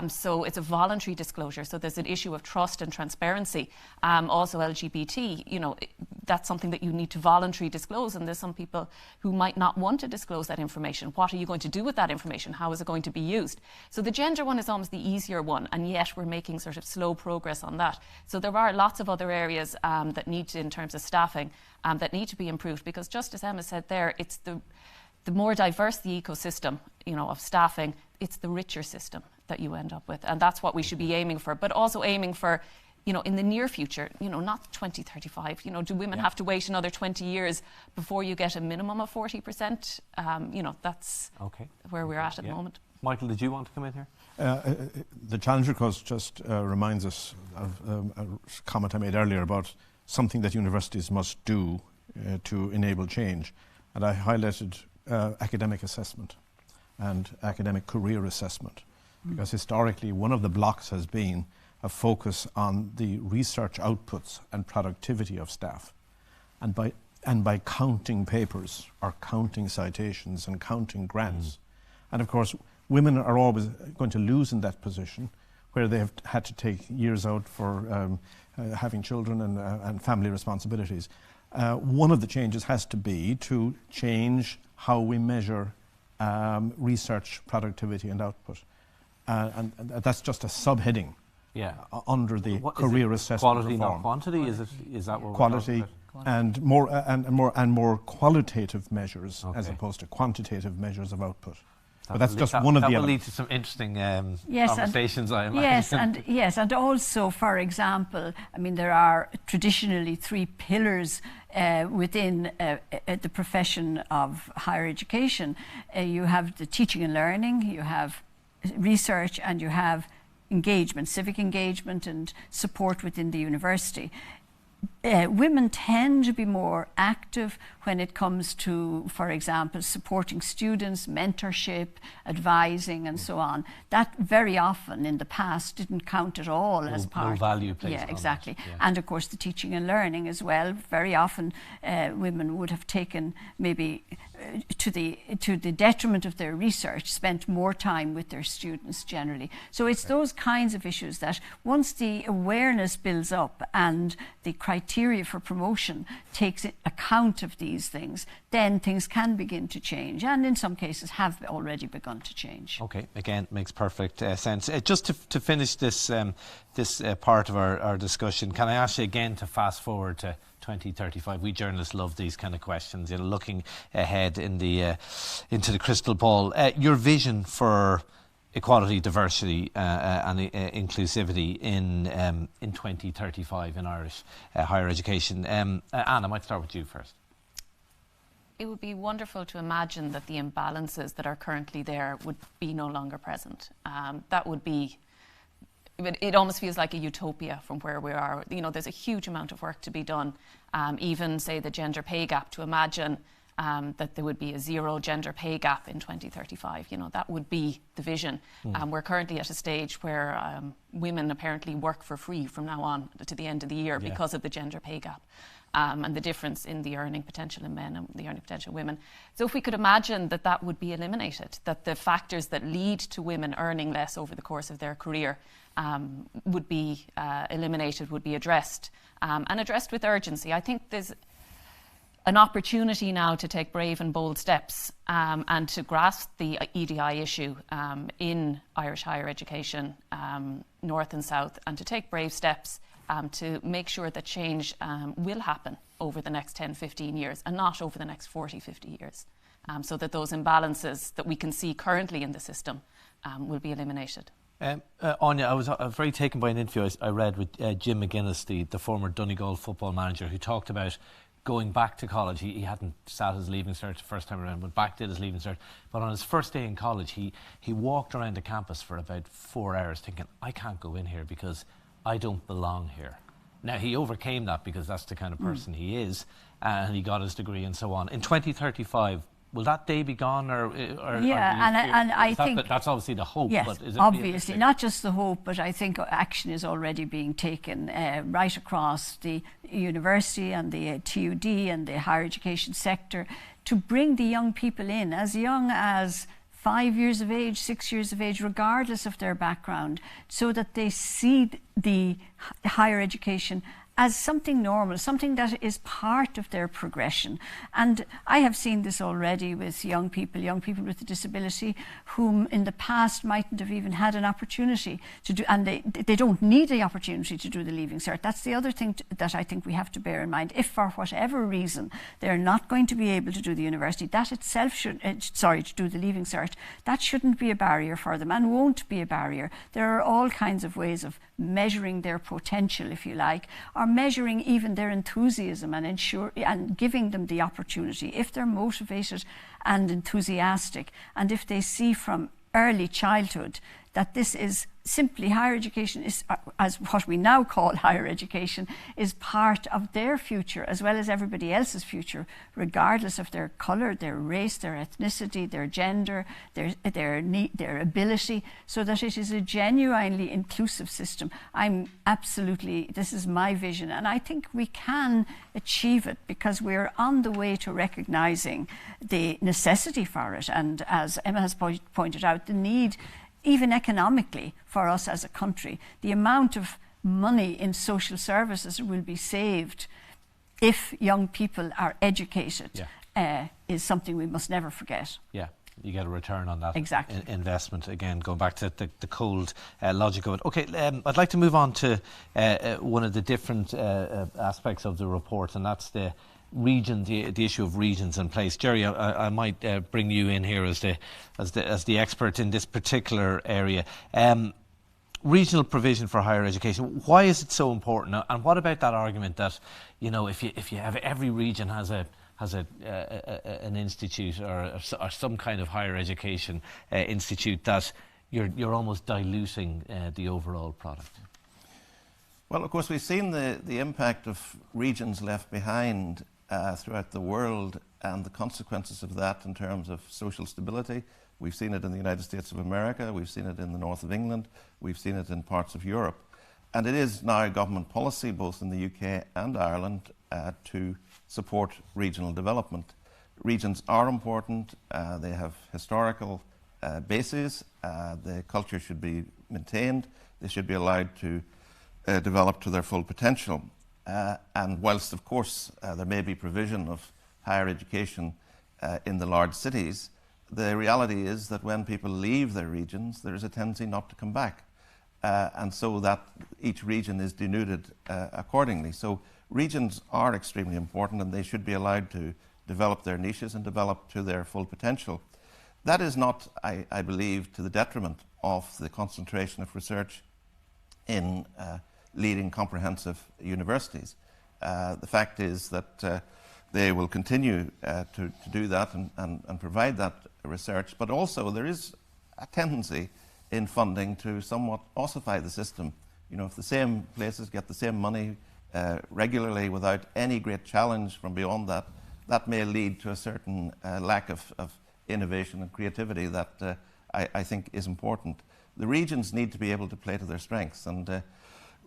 So it's a voluntary disclosure. So there's an issue of trust and transparency. Also LGBT, you know, that's something that you need to voluntarily disclose. And there's some people who might not want to disclose that information. What are you going to do with that information? How is it going to be used? So the gender one is almost the easier one, and yet we're making sort of slow progress on that. So there are lots of other areas that need to, in terms of staffing, that need to be improved, because just as Emma said there, it's the more diverse the ecosystem, you know, of staffing, it's the richer system that you end up with. And that's what we should be aiming for, but also aiming for, you know, in the near future, you know, not 2035. You know, do women have to wait another 20 years before you get a minimum of 40%? You know, that's where we're at the moment. Michael, did you want to come in here? The Challenger course just reminds us of a comment I made earlier about something that universities must do to enable change. And I highlighted academic assessment and academic career assessment, because historically one of the blocks has been a focus on the research outputs and productivity of staff. And by counting papers or counting citations and counting grants. And of course, women are always going to lose in that position, where they have had to take years out for having children and family responsibilities. One of the changes has to be to change how we measure research productivity and output. And that's just a subheading under the career assessment quality, reform. not quantity? Is that what quality and more qualitative measures as opposed to quantitative measures of output. But that's just one of the elements. That will lead to some interesting conversations, I imagine. Yes, and also, for example, I mean, there are traditionally 3 pillars within the profession of higher education. You have the teaching and learning, you have research, and you have engagement, civic engagement and support within the university. Women tend to be more active when it comes to, for example, supporting students, mentorship, advising, and so on. That very often in the past didn't count at all as part. No value placed on Yeah, exactly. that, And of course, the teaching and learning as well. Very often, women would have taken maybe to the detriment of their research, spent more time with their students generally. So it's those kinds of issues that once the awareness builds up and the criteria for promotion takes account of these things, then things can begin to change, and in some cases have already begun to change. Okay, again, makes perfect sense. Just to finish this part of our discussion, can I ask you again to fast forward to 2035? We journalists love these kind of questions, you know, looking ahead in the into the crystal ball. Your vision for equality, diversity and inclusivity in 2035 in Irish higher education. Áine, I might start with you first. It would be wonderful to imagine that the imbalances that are currently there would be no longer present. That would be, it almost feels like a utopia from where we are. You know, there's a huge amount of work to be done. Even, say, the gender pay gap, to imagine that there would be a 0 gender pay gap in 2035. You know, that would be the vision. We're currently at a stage where women apparently work for free from now on to the end of the year because of the gender pay gap. And the difference in the earning potential in men and the earning potential in women. So if we could imagine that that would be eliminated, that the factors that lead to women earning less over the course of their career would be eliminated, would be addressed, and addressed with urgency. I think there's an opportunity now to take brave and bold steps and to grasp the EDI issue in Irish higher education, north and south, and to take brave steps to make sure that change will happen over the next 10, 15 years and not over the next 40, 50 years, so that those imbalances that we can see currently in the system will be eliminated. Áine, I was very taken by an interview I read with Jim McGuinness, the former Donegal football manager, who talked about going back to college. He hadn't sat his leaving cert the first time around, went back, did his leaving cert. But on his first day in college, he walked around the campus for about 4 hours thinking, I can't go in here because I don't belong here. Now, he overcame that because that's the kind of person he is, and he got his degree and so on. In 2035, will that day be gone, or and I think that's obviously the hope. Yes, but is it obviously not just the hope, but I think action is already being taken right across the university and the TUD and the higher education sector to bring the young people in as young as 5 years of age, 6 years of age, regardless of their background, so that they see the higher education as something normal, something that is part of their progression. And I have seen this already with young people with a disability whom in the past mightn't have even had an opportunity to do, and they don't need the opportunity to do the Leaving Cert. That's the other thing that I think we have to bear in mind. If for whatever reason they're not going to be able to do the university, that itself should, to do the Leaving Cert, that shouldn't be a barrier for them and won't be a barrier. There are all kinds of ways of measuring their potential, if you like, or measuring even their enthusiasm and giving them the opportunity if they're motivated and enthusiastic, and if they see from early childhood that this is simply higher education, is as what we now call higher education, is part of their future as well as everybody else's future, regardless of their colour, their race, their ethnicity, their gender, their ability, so that it is a genuinely inclusive system. This is my vision, and I think we can achieve it because we're on the way to recognising the necessity for it, and as Emma has pointed out, the need even economically for us as a country. The amount of money in social services will be saved if young people are educated is something we must never forget. Yeah, you get a return on that investment. Again, going back to the cold logic of it. Okay, I'd like to move on to one of the different aspects of the report, and that's the region, the issue of regions in place. Gerry, I might bring you in here as the expert in this particular area. Regional provision for higher education. Why is it so important? And what about that argument that, you know, if you have every region has an institute or some kind of higher education institute, that you're almost diluting the overall product? Well, of course, we've seen the impact of regions left behind throughout the world and the consequences of that in terms of social stability. We've seen it in the United States of America, we've seen it in the north of England, we've seen it in parts of Europe. And it is now government policy, both in the UK and Ireland, to support regional development. Regions are important, they have historical bases, the culture should be maintained, they should be allowed to develop to their full potential. And whilst, of course, there may be provision of higher education in the large cities, the reality is that when people leave their regions, there is a tendency not to come back. And so that each region is denuded accordingly. So regions are extremely important, and they should be allowed to develop their niches and develop to their full potential. That is not, I believe, to the detriment of the concentration of research in leading comprehensive universities. The fact is that they will continue to do that and provide that research, but also there is a tendency in funding to somewhat ossify the system. You know, if the same places get the same money regularly without any great challenge from beyond that, that may lead to a certain lack of innovation and creativity that I think is important. The regions need to be able to play to their strengths, and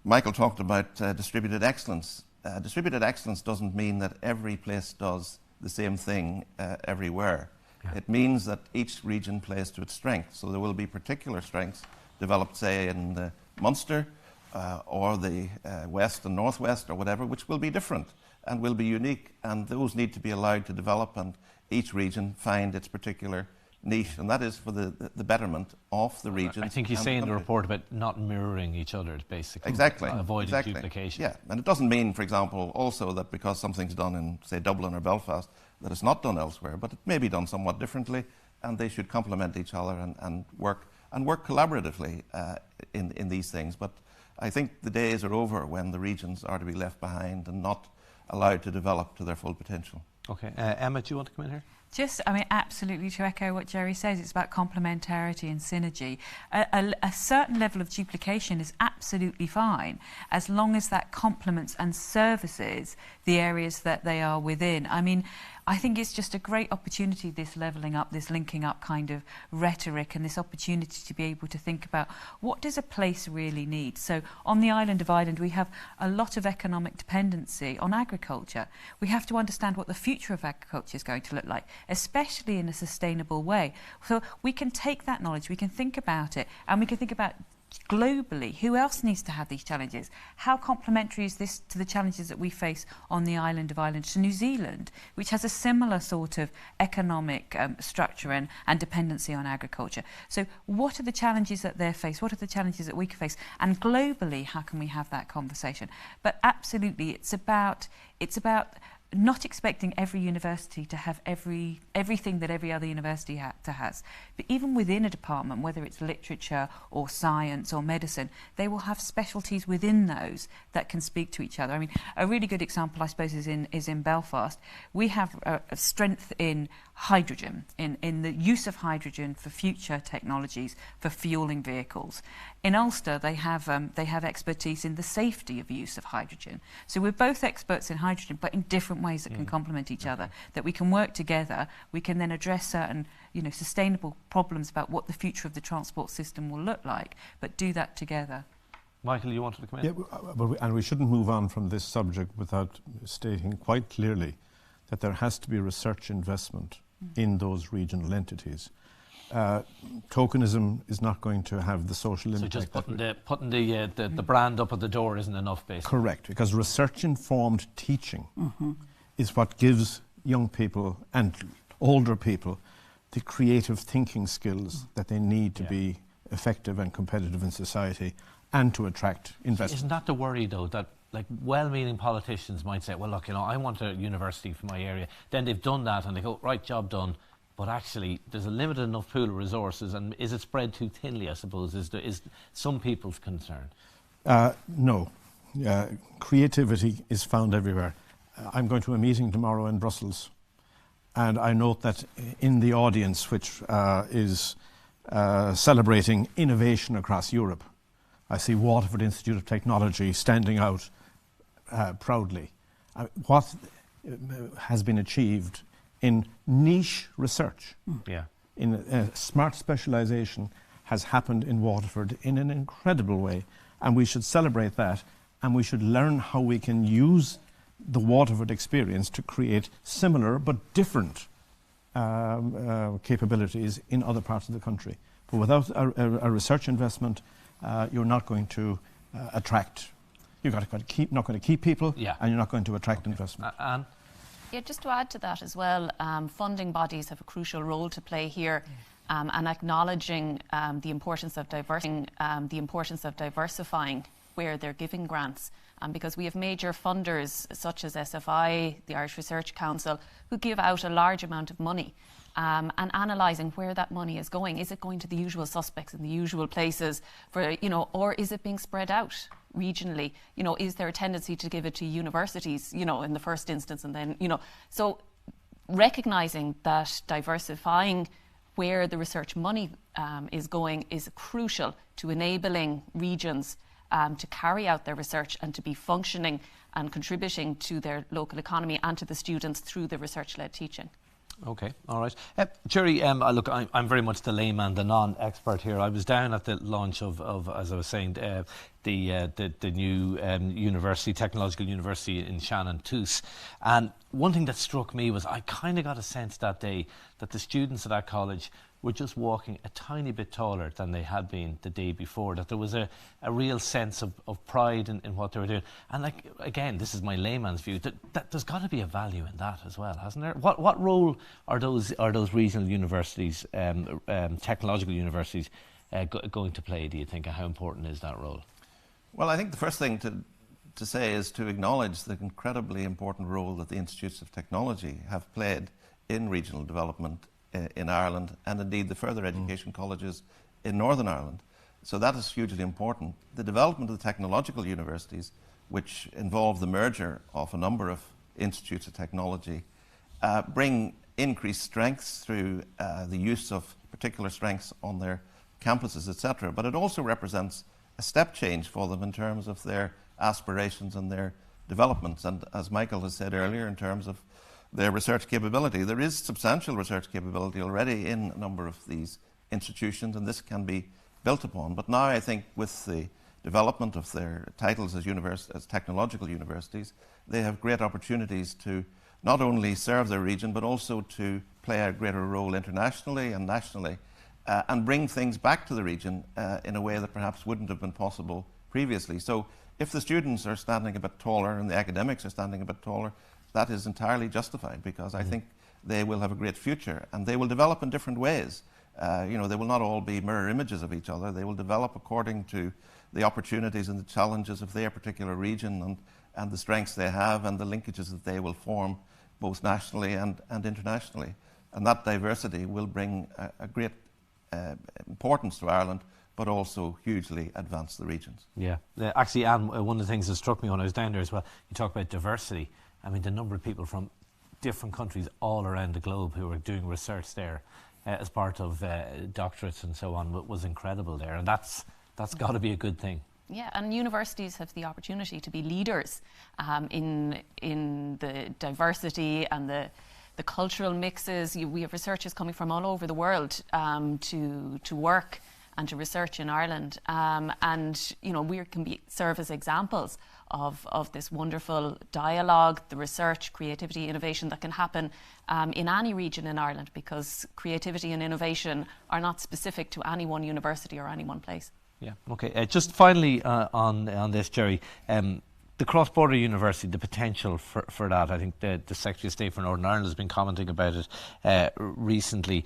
Michael talked about distributed excellence. Distributed excellence doesn't mean that every place does the same thing everywhere. Yeah. It means that each region plays to its strength. So there will be particular strengths developed, say, in Munster or the West and Northwest or whatever, which will be different and will be unique. And those need to be allowed to develop, and each region find its particular niche, and that is for the betterment of the region. I think you say in the report about not mirroring each other, basically. Exactly. Avoiding duplication. Yeah, and it doesn't mean, for example, also that because something's done in, say, Dublin or Belfast, that it's not done elsewhere, but it may be done somewhat differently, and they should complement each other and work and work collaboratively in these things. But I think the days are over when the regions are to be left behind and not allowed to develop to their full potential. Okay. Emma, do you want to come in here? Absolutely to echo what Gerry says, it's about complementarity and synergy. A certain level of duplication is absolutely fine as long as that complements and services the areas that they are within. I think it's just a great opportunity, this levelling up, this linking up kind of rhetoric, and this opportunity to be able to think about what does a place really need. So on the island of Ireland, we have a lot of economic dependency on agriculture. We have to understand what the future of agriculture is going to look like, especially in a sustainable way. So we can take that knowledge, we can think about it, and we can think about globally, who else needs to have these challenges? How complementary is this to the challenges that we face on the island of Ireland, to New Zealand, which has a similar sort of economic structure and dependency on agriculture? So what are the challenges that they face? What are the challenges that we can face? And globally, how can we have that conversation? But absolutely, it's about not expecting every university to have everything that every other university has. But even within a department, whether it's literature or science or medicine, they will have specialties within those that can speak to each other. A really good example, I suppose, is in Belfast. We have a strength in hydrogen, in the use of hydrogen for future technologies for fueling vehicles. In Ulster, they have expertise in the safety of use of hydrogen. So we're both experts in hydrogen, but in different ways that can complement each other, that we can work together. We can then address certain sustainable problems about what the future of the transport system will look like, but do that together. Michael, you wanted to come in? Yeah, and we shouldn't move on from this subject without stating quite clearly that there has to be research investment in those regional entities. Tokenism is not going to have the social impact. So just putting the brand up at the door isn't enough, basically. Correct, because research-informed teaching is what gives young people and older people the creative thinking skills that they need to be effective and competitive in society and to attract investment. Isn't that the worry, though, that well-meaning politicians might say, well, look, I want a university for my area. Then they've done that and they go, right, job done. But actually, there's a limited enough pool of resources, and is it spread too thinly, I suppose, is some people's concern? No. Creativity is found everywhere. I'm going to a meeting tomorrow in Brussels, and I note that in the audience, which is celebrating innovation across Europe, I see Waterford Institute of Technology standing out proudly. What has been achieved in niche research, in smart specialisation, has happened in Waterford in an incredible way, and we should celebrate that, and we should learn how we can use the Waterford experience to create similar but different capabilities in other parts of the country. But without a research investment, you're not going to attract. You're not going to keep people, and you're not going to attract investment. Anne? Yeah, just to add to that as well, funding bodies have a crucial role to play here, and acknowledging the importance of diversifying where they're giving grants. Because we have major funders such as SFI, the Irish Research Council, who give out a large amount of money, and analysing where that money is going. Is it going to the usual suspects in the usual places, or is it being spread out regionally? Is there a tendency to give it to universities, in the first instance, and then, so recognising that diversifying where the research money is going is crucial to enabling regions to carry out their research and to be functioning and contributing to their local economy and to the students through the research-led teaching. Okay, all right. Gerry, look, I'm very much the layman, the non-expert here. I was down at the launch of as I was saying, the new technological university in Shannon, Toos. And one thing that struck me was I kind of got a sense that day that the students at that college were just walking a tiny bit taller than they had been the day before, that there was a real sense of pride in what they were doing. And again, this is my layman's view, that there's got to be a value in that as well, hasn't there? What role are those regional universities, technological universities, going to play, do you think, and how important is that role? Well, I think the first thing to say is to acknowledge the incredibly important role that the Institutes of Technology have played in regional development in Ireland, and indeed the further education colleges in Northern Ireland. So that is hugely important. The development of the technological universities, which involve the merger of a number of institutes of technology, bring increased strengths through the use of particular strengths on their campuses, etc. But it also represents a step change for them in terms of their aspirations and their developments. And as Michael has said earlier, in terms of their research capability, there is substantial research capability already in a number of these institutions, and this can be built upon. But now I think with the development of their titles as technological universities, they have great opportunities to not only serve their region, but also to play a greater role internationally and nationally, and bring things back to the region in a way that perhaps wouldn't have been possible previously. So if the students are standing a bit taller and the academics are standing a bit taller, that is entirely justified, because I think they will have a great future, and they will develop in different ways. They will not all be mirror images of each other. They will develop according to the opportunities and the challenges of their particular region, and the strengths they have and the linkages that they will form both nationally and internationally. And that diversity will bring a great importance to Ireland, but also hugely advance the regions. Yeah. Actually, Áine, one of the things that struck me when I was down there as well, you talk about diversity. I mean, the number of people from different countries all around the globe who are doing research there as part of doctorates and so on was incredible there. And that's got to be a good thing. Yeah, and universities have the opportunity to be leaders in the diversity and the cultural mixes. We have researchers coming from all over the world to work and to research in Ireland, and we can serve as examples of this wonderful dialogue, the research, creativity, innovation that can happen in any region in Ireland, because creativity and innovation are not specific to any one university or any one place. Yeah. Okay. Just finally on this, Gerry, the cross-border university, the potential for that. I think the Secretary of State for Northern Ireland has been commenting about it recently.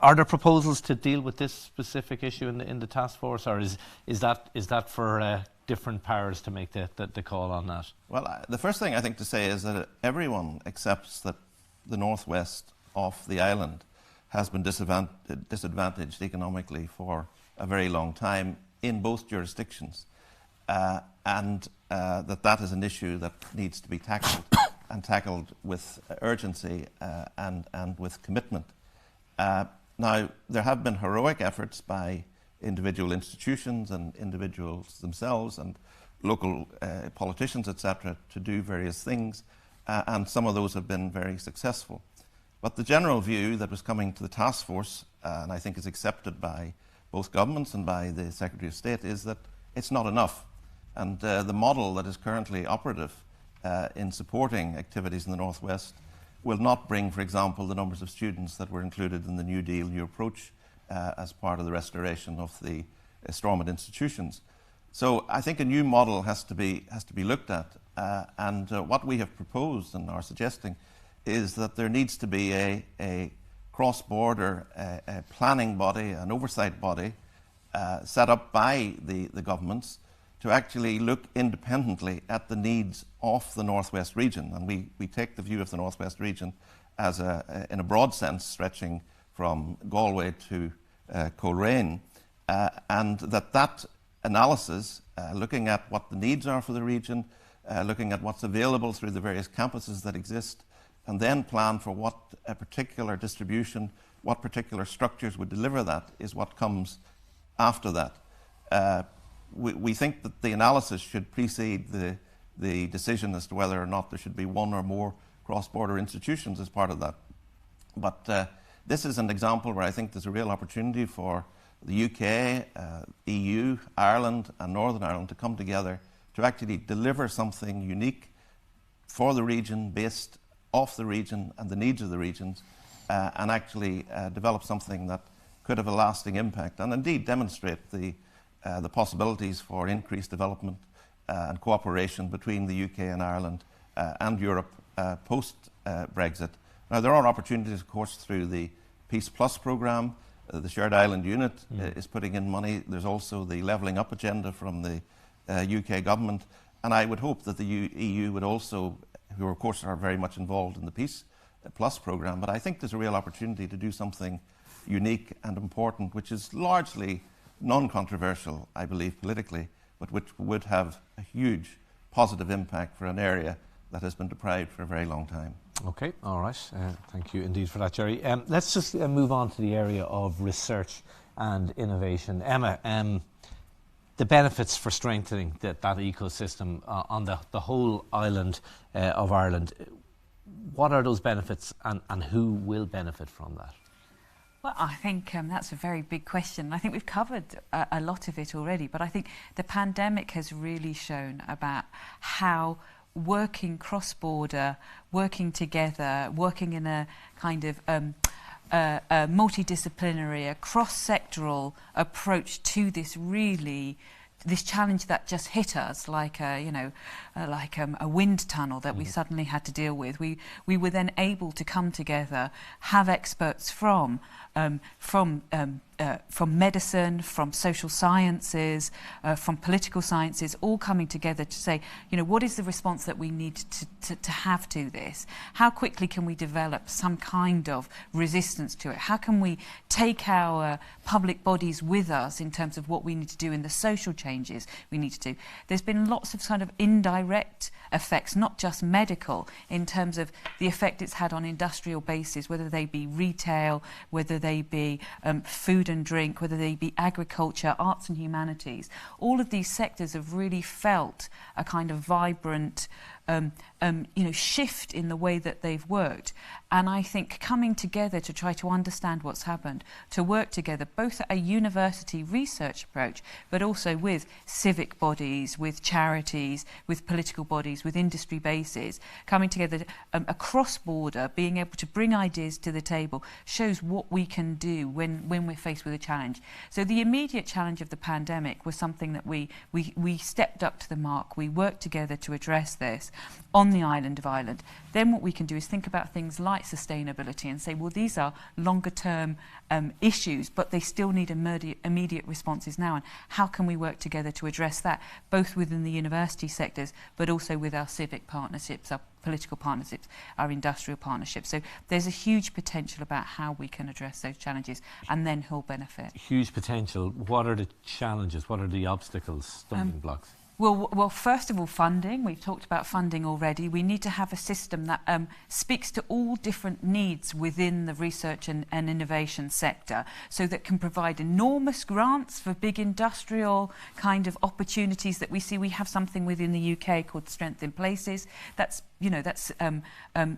Are there proposals to deal with this specific issue in the task force, or is that for different powers to make the call on that? Well, the first thing I think to say is that everyone accepts that the northwest of the island has been disadvantaged economically for a very long time in both jurisdictions, and that is an issue that needs to be tackled and tackled with urgency and with commitment. Now, there have been heroic efforts by individual institutions and individuals themselves and local politicians, etc., to do various things, and some of those have been very successful. But the general view that was coming to the task force, and I think is accepted by both governments and by the Secretary of State, is that it's not enough. And the model that is currently operative in supporting activities in the Northwest will not bring, for example, the numbers of students that were included in the New Deal, New Approach as part of the restoration of the Stormont institutions. So I think a new model has to be looked at, and what we have proposed and are suggesting is that there needs to be a cross-border planning body, an oversight body set up by the governments to actually look independently at the needs of the Northwest region. And we take the view of the Northwest region as in a broad sense, stretching from Galway to Coleraine, and that analysis, looking at what the needs are for the region, looking at what's available through the various campuses that exist, and then plan for what a particular distribution, what particular structures would deliver that, is what comes after that. We think that the analysis should precede the decision as to whether or not there should be one or more cross-border institutions as part of that. But this is an example where I think there's a real opportunity for the UK, EU, Ireland and Northern Ireland to come together to actually deliver something unique for the region, based off the region and the needs of the regions, and actually develop something that could have a lasting impact and indeed demonstrate the possibilities for increased development and cooperation between the UK and Ireland and Europe post-Brexit. Now, there are opportunities, of course, through the Peace Plus programme. The Shared Island Unit is putting in money. There's also the Levelling Up agenda from the UK government. And I would hope that the EU would also, who of course are very much involved in the Peace Plus programme, but I think there's a real opportunity to do something unique and important, which is largely non-controversial, I believe, politically, but which would have a huge positive impact for an area that has been deprived for a very long time. Okay, all right. Thank you indeed for that, Gerry. Let's just move on to the area of research and innovation. Emma, the benefits for strengthening that ecosystem on the whole island of Ireland, what are those benefits and who will benefit from that? Well, I think that's a very big question. I think we've covered a lot of it already, but I think the pandemic has really shown about how working cross-border, working together, working in a kind of a multidisciplinary, a cross-sectoral approach to this challenge that just hit us like a wind tunnel that we suddenly had to deal with. We were then able to come together, have experts from medicine, from social sciences, from political sciences, all coming together to say, what is the response that we need to have to this? How quickly can we develop some kind of resistance to it? How can we take our public bodies with us in terms of what we need to do in the social changes we need to do? There's been lots of kind of indirect effects, not just medical, in terms of the effect it's had on industrial bases, whether they be retail, whether they be food and drink, whether they be agriculture, arts and humanities. All of these sectors have really felt a kind of vibrant shift in the way that they've worked. And I think coming together to try to understand what's happened, to work together both at a university research approach, but also with civic bodies, with charities, with political bodies, with industry bases, coming together across border, being able to bring ideas to the table, shows what we can do when we're faced with a challenge. So the immediate challenge of the pandemic was something that we stepped up to the mark. We worked together to address this on the island of Ireland. Then what we can do is think about things like sustainability and say, well, these are longer term issues, but they still need immediate responses now. And how can we work together to address that, both within the university sectors, but also with our civic partnerships, our political partnerships, our industrial partnerships. So there's a huge potential about how we can address those challenges, and then who'll benefit. Huge potential. What are the challenges? What are the obstacles, stumbling blocks? Well, first of all, funding. We've talked about funding already. We need to have a system that speaks to all different needs within the research and innovation sector, so that can provide enormous grants for big industrial kind of opportunities that we see. We have something within the UK called Strength in Places. That's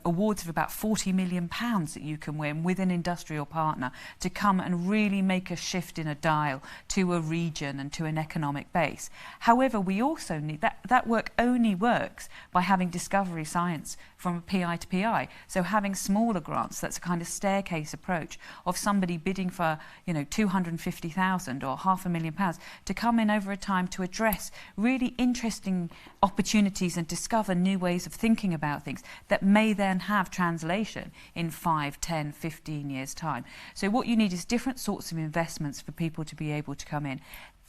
awards of about £40 million that you can win with an industrial partner to come and really make a shift in a dial to a region and to an economic base. However, we also need that work only works by having discovery science from a PI to PI. So having smaller grants, that's a kind of staircase approach of somebody bidding for 250,000 or £500,000 to come in over a time to address really interesting opportunities and discover new ways of thinking about things that may then have translation in 5, 10, 15 years' time. So what you need is different sorts of investments for people to be able to come in.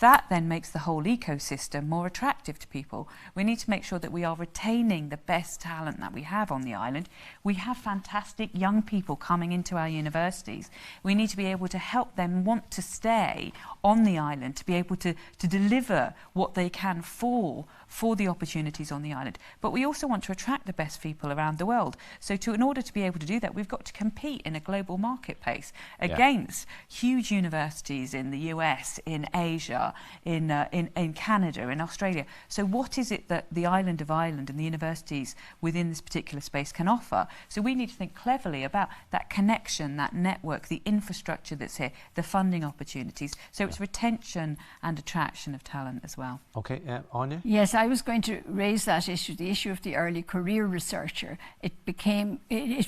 That then makes the whole ecosystem more attractive to people. We need to make sure that we are retaining the best talent that we have on the island. We have fantastic young people coming into our universities. We need to be able to help them want to stay on the island, to be able to deliver what they can for the opportunities on the island. But we also want to attract the best people around the world. So in order to be able to do that, we've got to compete in a global marketplace against huge universities in the US, in Asia, in Canada, in Australia. So what is it that the island of Ireland and the universities within this particular space can offer? So we need to think cleverly about that connection, that network, the infrastructure that's here, the funding opportunities. So it's retention and attraction of talent as well. Okay, Áine? Yes, I was going to raise that issue, the issue of the early career researcher. It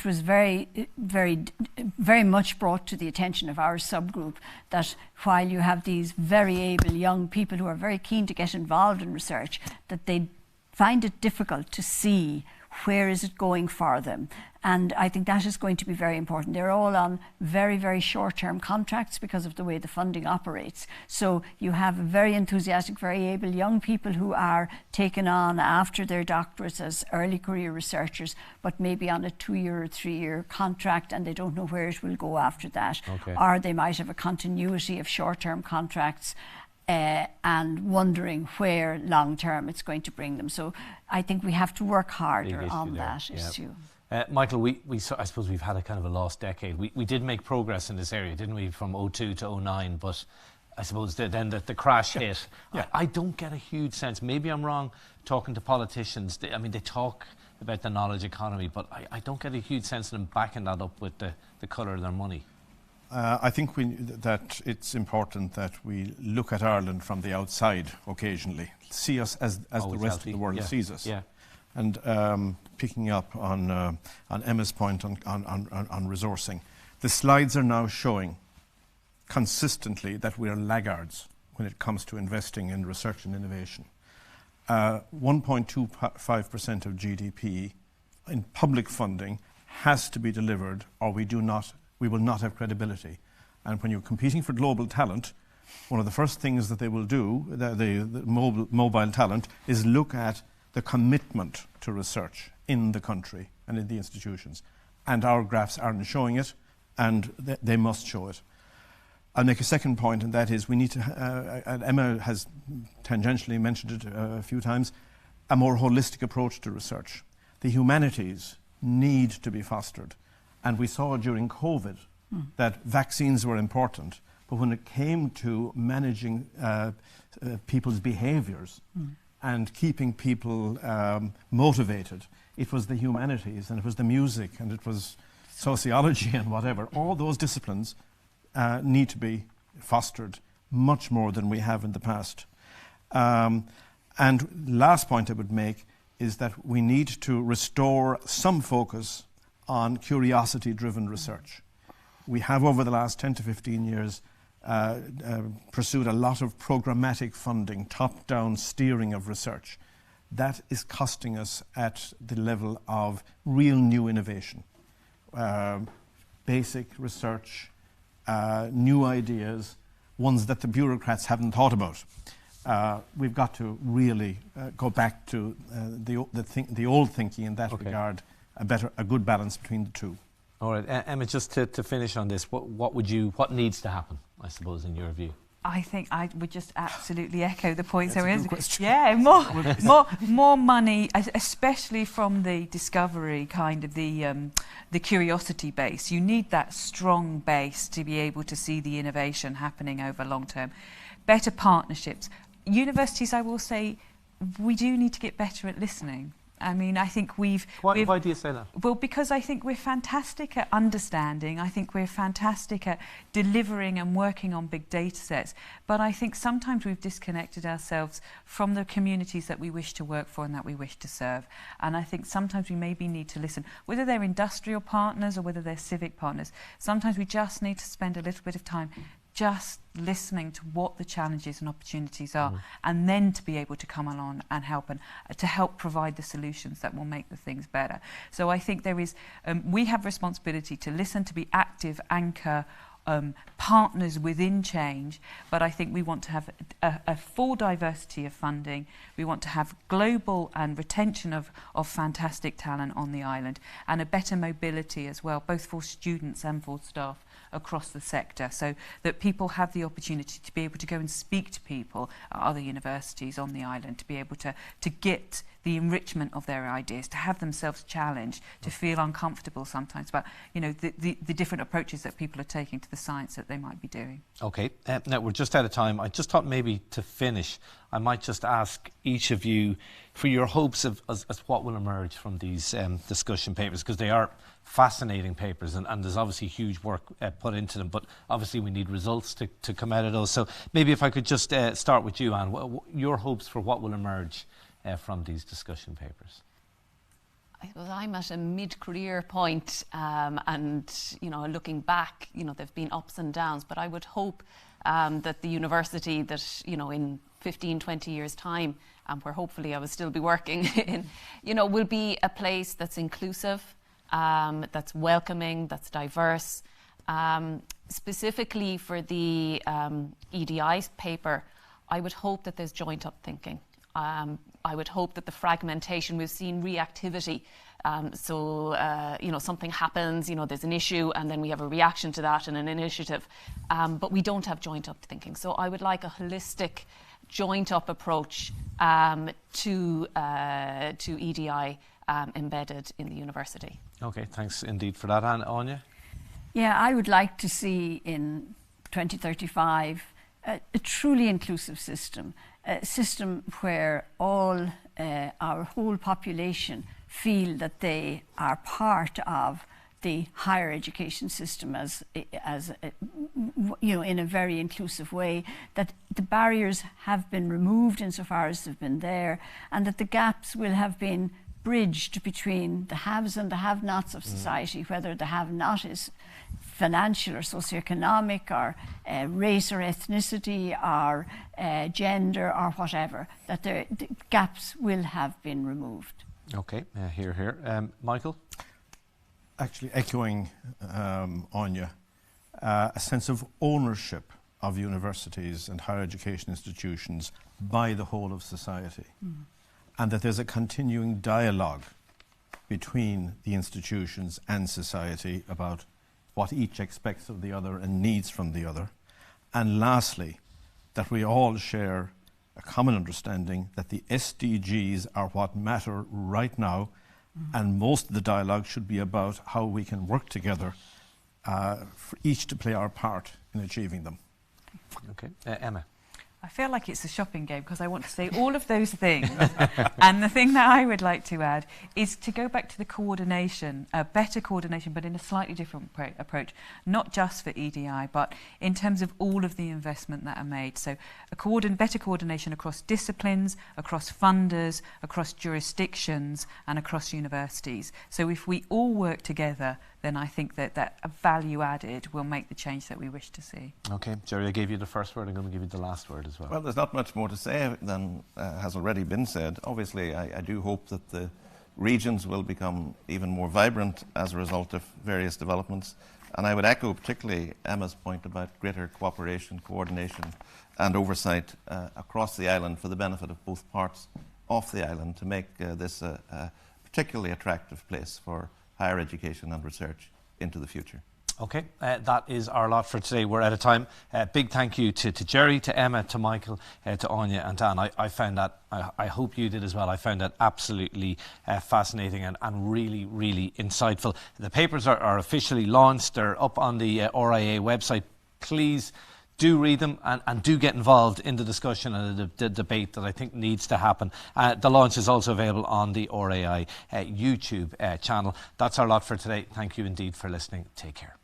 was very much brought to the attention of our subgroup that while you have these very able young people who are very keen to get involved in research, that they find it difficult to see where is it going for them? And I think that is going to be very important. They're all on very, very short-term contracts because of the way the funding operates. So you have very enthusiastic, very able young people who are taken on after their doctorates as early career researchers, but maybe on a 2-year or 3-year contract, and they don't know where it will go after that. Okay. Or they might have a continuity of short-term contracts and wondering where long-term it's going to bring them. So I think we have to work harder on that issue. Michael, we saw, I suppose we've had a kind of a lost decade. We did make progress in this area, didn't we, from 02 to 09, but I suppose then the crash hit. Yeah. I don't get a huge sense, maybe I'm wrong, talking to politicians, they talk about the knowledge economy, but I don't get a huge sense of them backing that up with the colour of their money. I think that it's important that we look at Ireland from the outside occasionally, see us as the rest of the world sees us. Yeah. And picking up on Emma's point on resourcing, the slides are now showing consistently that we are laggards when it comes to investing in research and innovation. 1.25% of GDP in public funding has to be delivered, or we will not have credibility. And when you're competing for global talent, one of the first things that they will do, the mobile talent, is look at the commitment to research in the country and in the institutions. And our graphs aren't showing it, and they must show it. I'll make a second point, and that is we need to, and Emma has tangentially mentioned it a few times, a more holistic approach to research. The humanities need to be fostered. And we saw during COVID that vaccines were important, but when it came to managing people's behaviours and keeping people motivated, it was the humanities, and it was the music, and it was sociology and whatever. All those disciplines need to be fostered much more than we have in the past. And last point I would make is that we need to restore some focus on curiosity-driven research. We have, over the last 10 to 15 years, pursued a lot of programmatic funding, top-down steering of research. That is costing us at the level of real new innovation. Basic research, new ideas, ones that the bureaucrats haven't thought about. We've got to really go back to the old thinking in that regard, a good balance between the two. All right, Emma, just to finish on this, what needs to happen, I suppose, in your view? I think I would just absolutely echo the points there That's a is. good question. Yeah, more money, especially from the discovery kind of the curiosity base. You need that strong base to be able to see the innovation happening over long term. Better partnerships. Universities, I will say, we do need to get better at listening. I mean, I think Why do you say that? Well, because I think we're fantastic at understanding. I think we're fantastic at delivering and working on big data sets. But I think sometimes we've disconnected ourselves from the communities that we wish to work for and that we wish to serve. And I think sometimes we maybe need to listen, whether they're industrial partners or whether they're civic partners. Sometimes we just need to spend a little bit of time just listening to what the challenges and opportunities are, and then to be able to come along and help, and to help provide the solutions that will make the things better. So I think there is, we have responsibility to listen, to be active anchor partners within change, but I think we want to have a full diversity of funding. We want to have global and retention of fantastic talent on the island, and a better mobility as well, both for students and for staff across the sector, so that people have the opportunity to be able to go and speak to people at other universities on the island, to be able to get the enrichment of their ideas, to have themselves challenged, to feel uncomfortable sometimes about, you know, the different approaches that people are taking to the science that they might be doing. Okay, now we're just out of time. I just thought maybe to finish, I might just ask each of you for your hopes as what will emerge from these discussion papers, because they are fascinating papers, and there's obviously huge work put into them, but obviously we need results to come out of those. So maybe if I could just start with you, Áine, your hopes for what will emerge from these discussion papers. I suppose I'm at a mid-career point, and looking back, there've been ups and downs, but I would hope that the university that in 15, 20 years' time, where hopefully I will still be working in, you know, will be a place that's inclusive, that's welcoming, that's diverse. Specifically for the EDI paper, I would hope that there's joint up thinking. I would hope that the fragmentation, we've seen reactivity. You know, something happens, you know, there's an issue and then we have a reaction to that and an initiative. But we don't have joint up thinking. So I would like a holistic joint up approach to EDI embedded in the university. Okay, thanks indeed for that. And Áine? Yeah, I would like to see in 2035 a truly inclusive system, a system where all our whole population feel that they are part of the higher education system as you know, in a very inclusive way, that the barriers have been removed insofar as they've been there, and that the gaps will have been bridged between the haves and the have-nots of society, whether the have-not is financial or socioeconomic or race or ethnicity or gender or whatever, that the gaps will have been removed. Okay, here. Michael? Actually echoing Áine, a sense of ownership of universities and higher education institutions by the whole of society. And that there's a continuing dialogue between the institutions and society about what each expects of the other and needs from the other. And lastly, that we all share a common understanding that the SDGs are what matter right now, and most of the dialogue should be about how we can work together for each to play our part in achieving them. Okay, Emma? I feel like it's a shopping game because I want to say all of those things. And the thing that I would like to add is to go back to the coordination, better coordination, but in a slightly different approach, not just for EDI, but in terms of all of the investment that are made. So better coordination across disciplines, across funders, across jurisdictions, and across universities. So if we all work together, then I think that a value added will make the change that we wish to see. Okay, Gerry, I gave you the first word. I'm going to give you the last word as well. Well, there's not much more to say than has already been said. Obviously, I do hope that the regions will become even more vibrant as a result of various developments. And I would echo particularly Emma's point about greater cooperation, coordination and oversight across the island for the benefit of both parts of the island to make this a particularly attractive place for higher education and research into the future. Okay, that is our lot for today. We're out of time. Big thank you to Gerry, to Emma, to Michael, to Áine and to Anne. I found that, I hope you did as well, I found that absolutely fascinating and really, really insightful. The papers are officially launched. They're up on the RIA website. Please do read them and do get involved in the discussion and the debate that I think needs to happen. The launch is also available on the RAI YouTube channel. That's our lot for today. Thank you indeed for listening. Take care.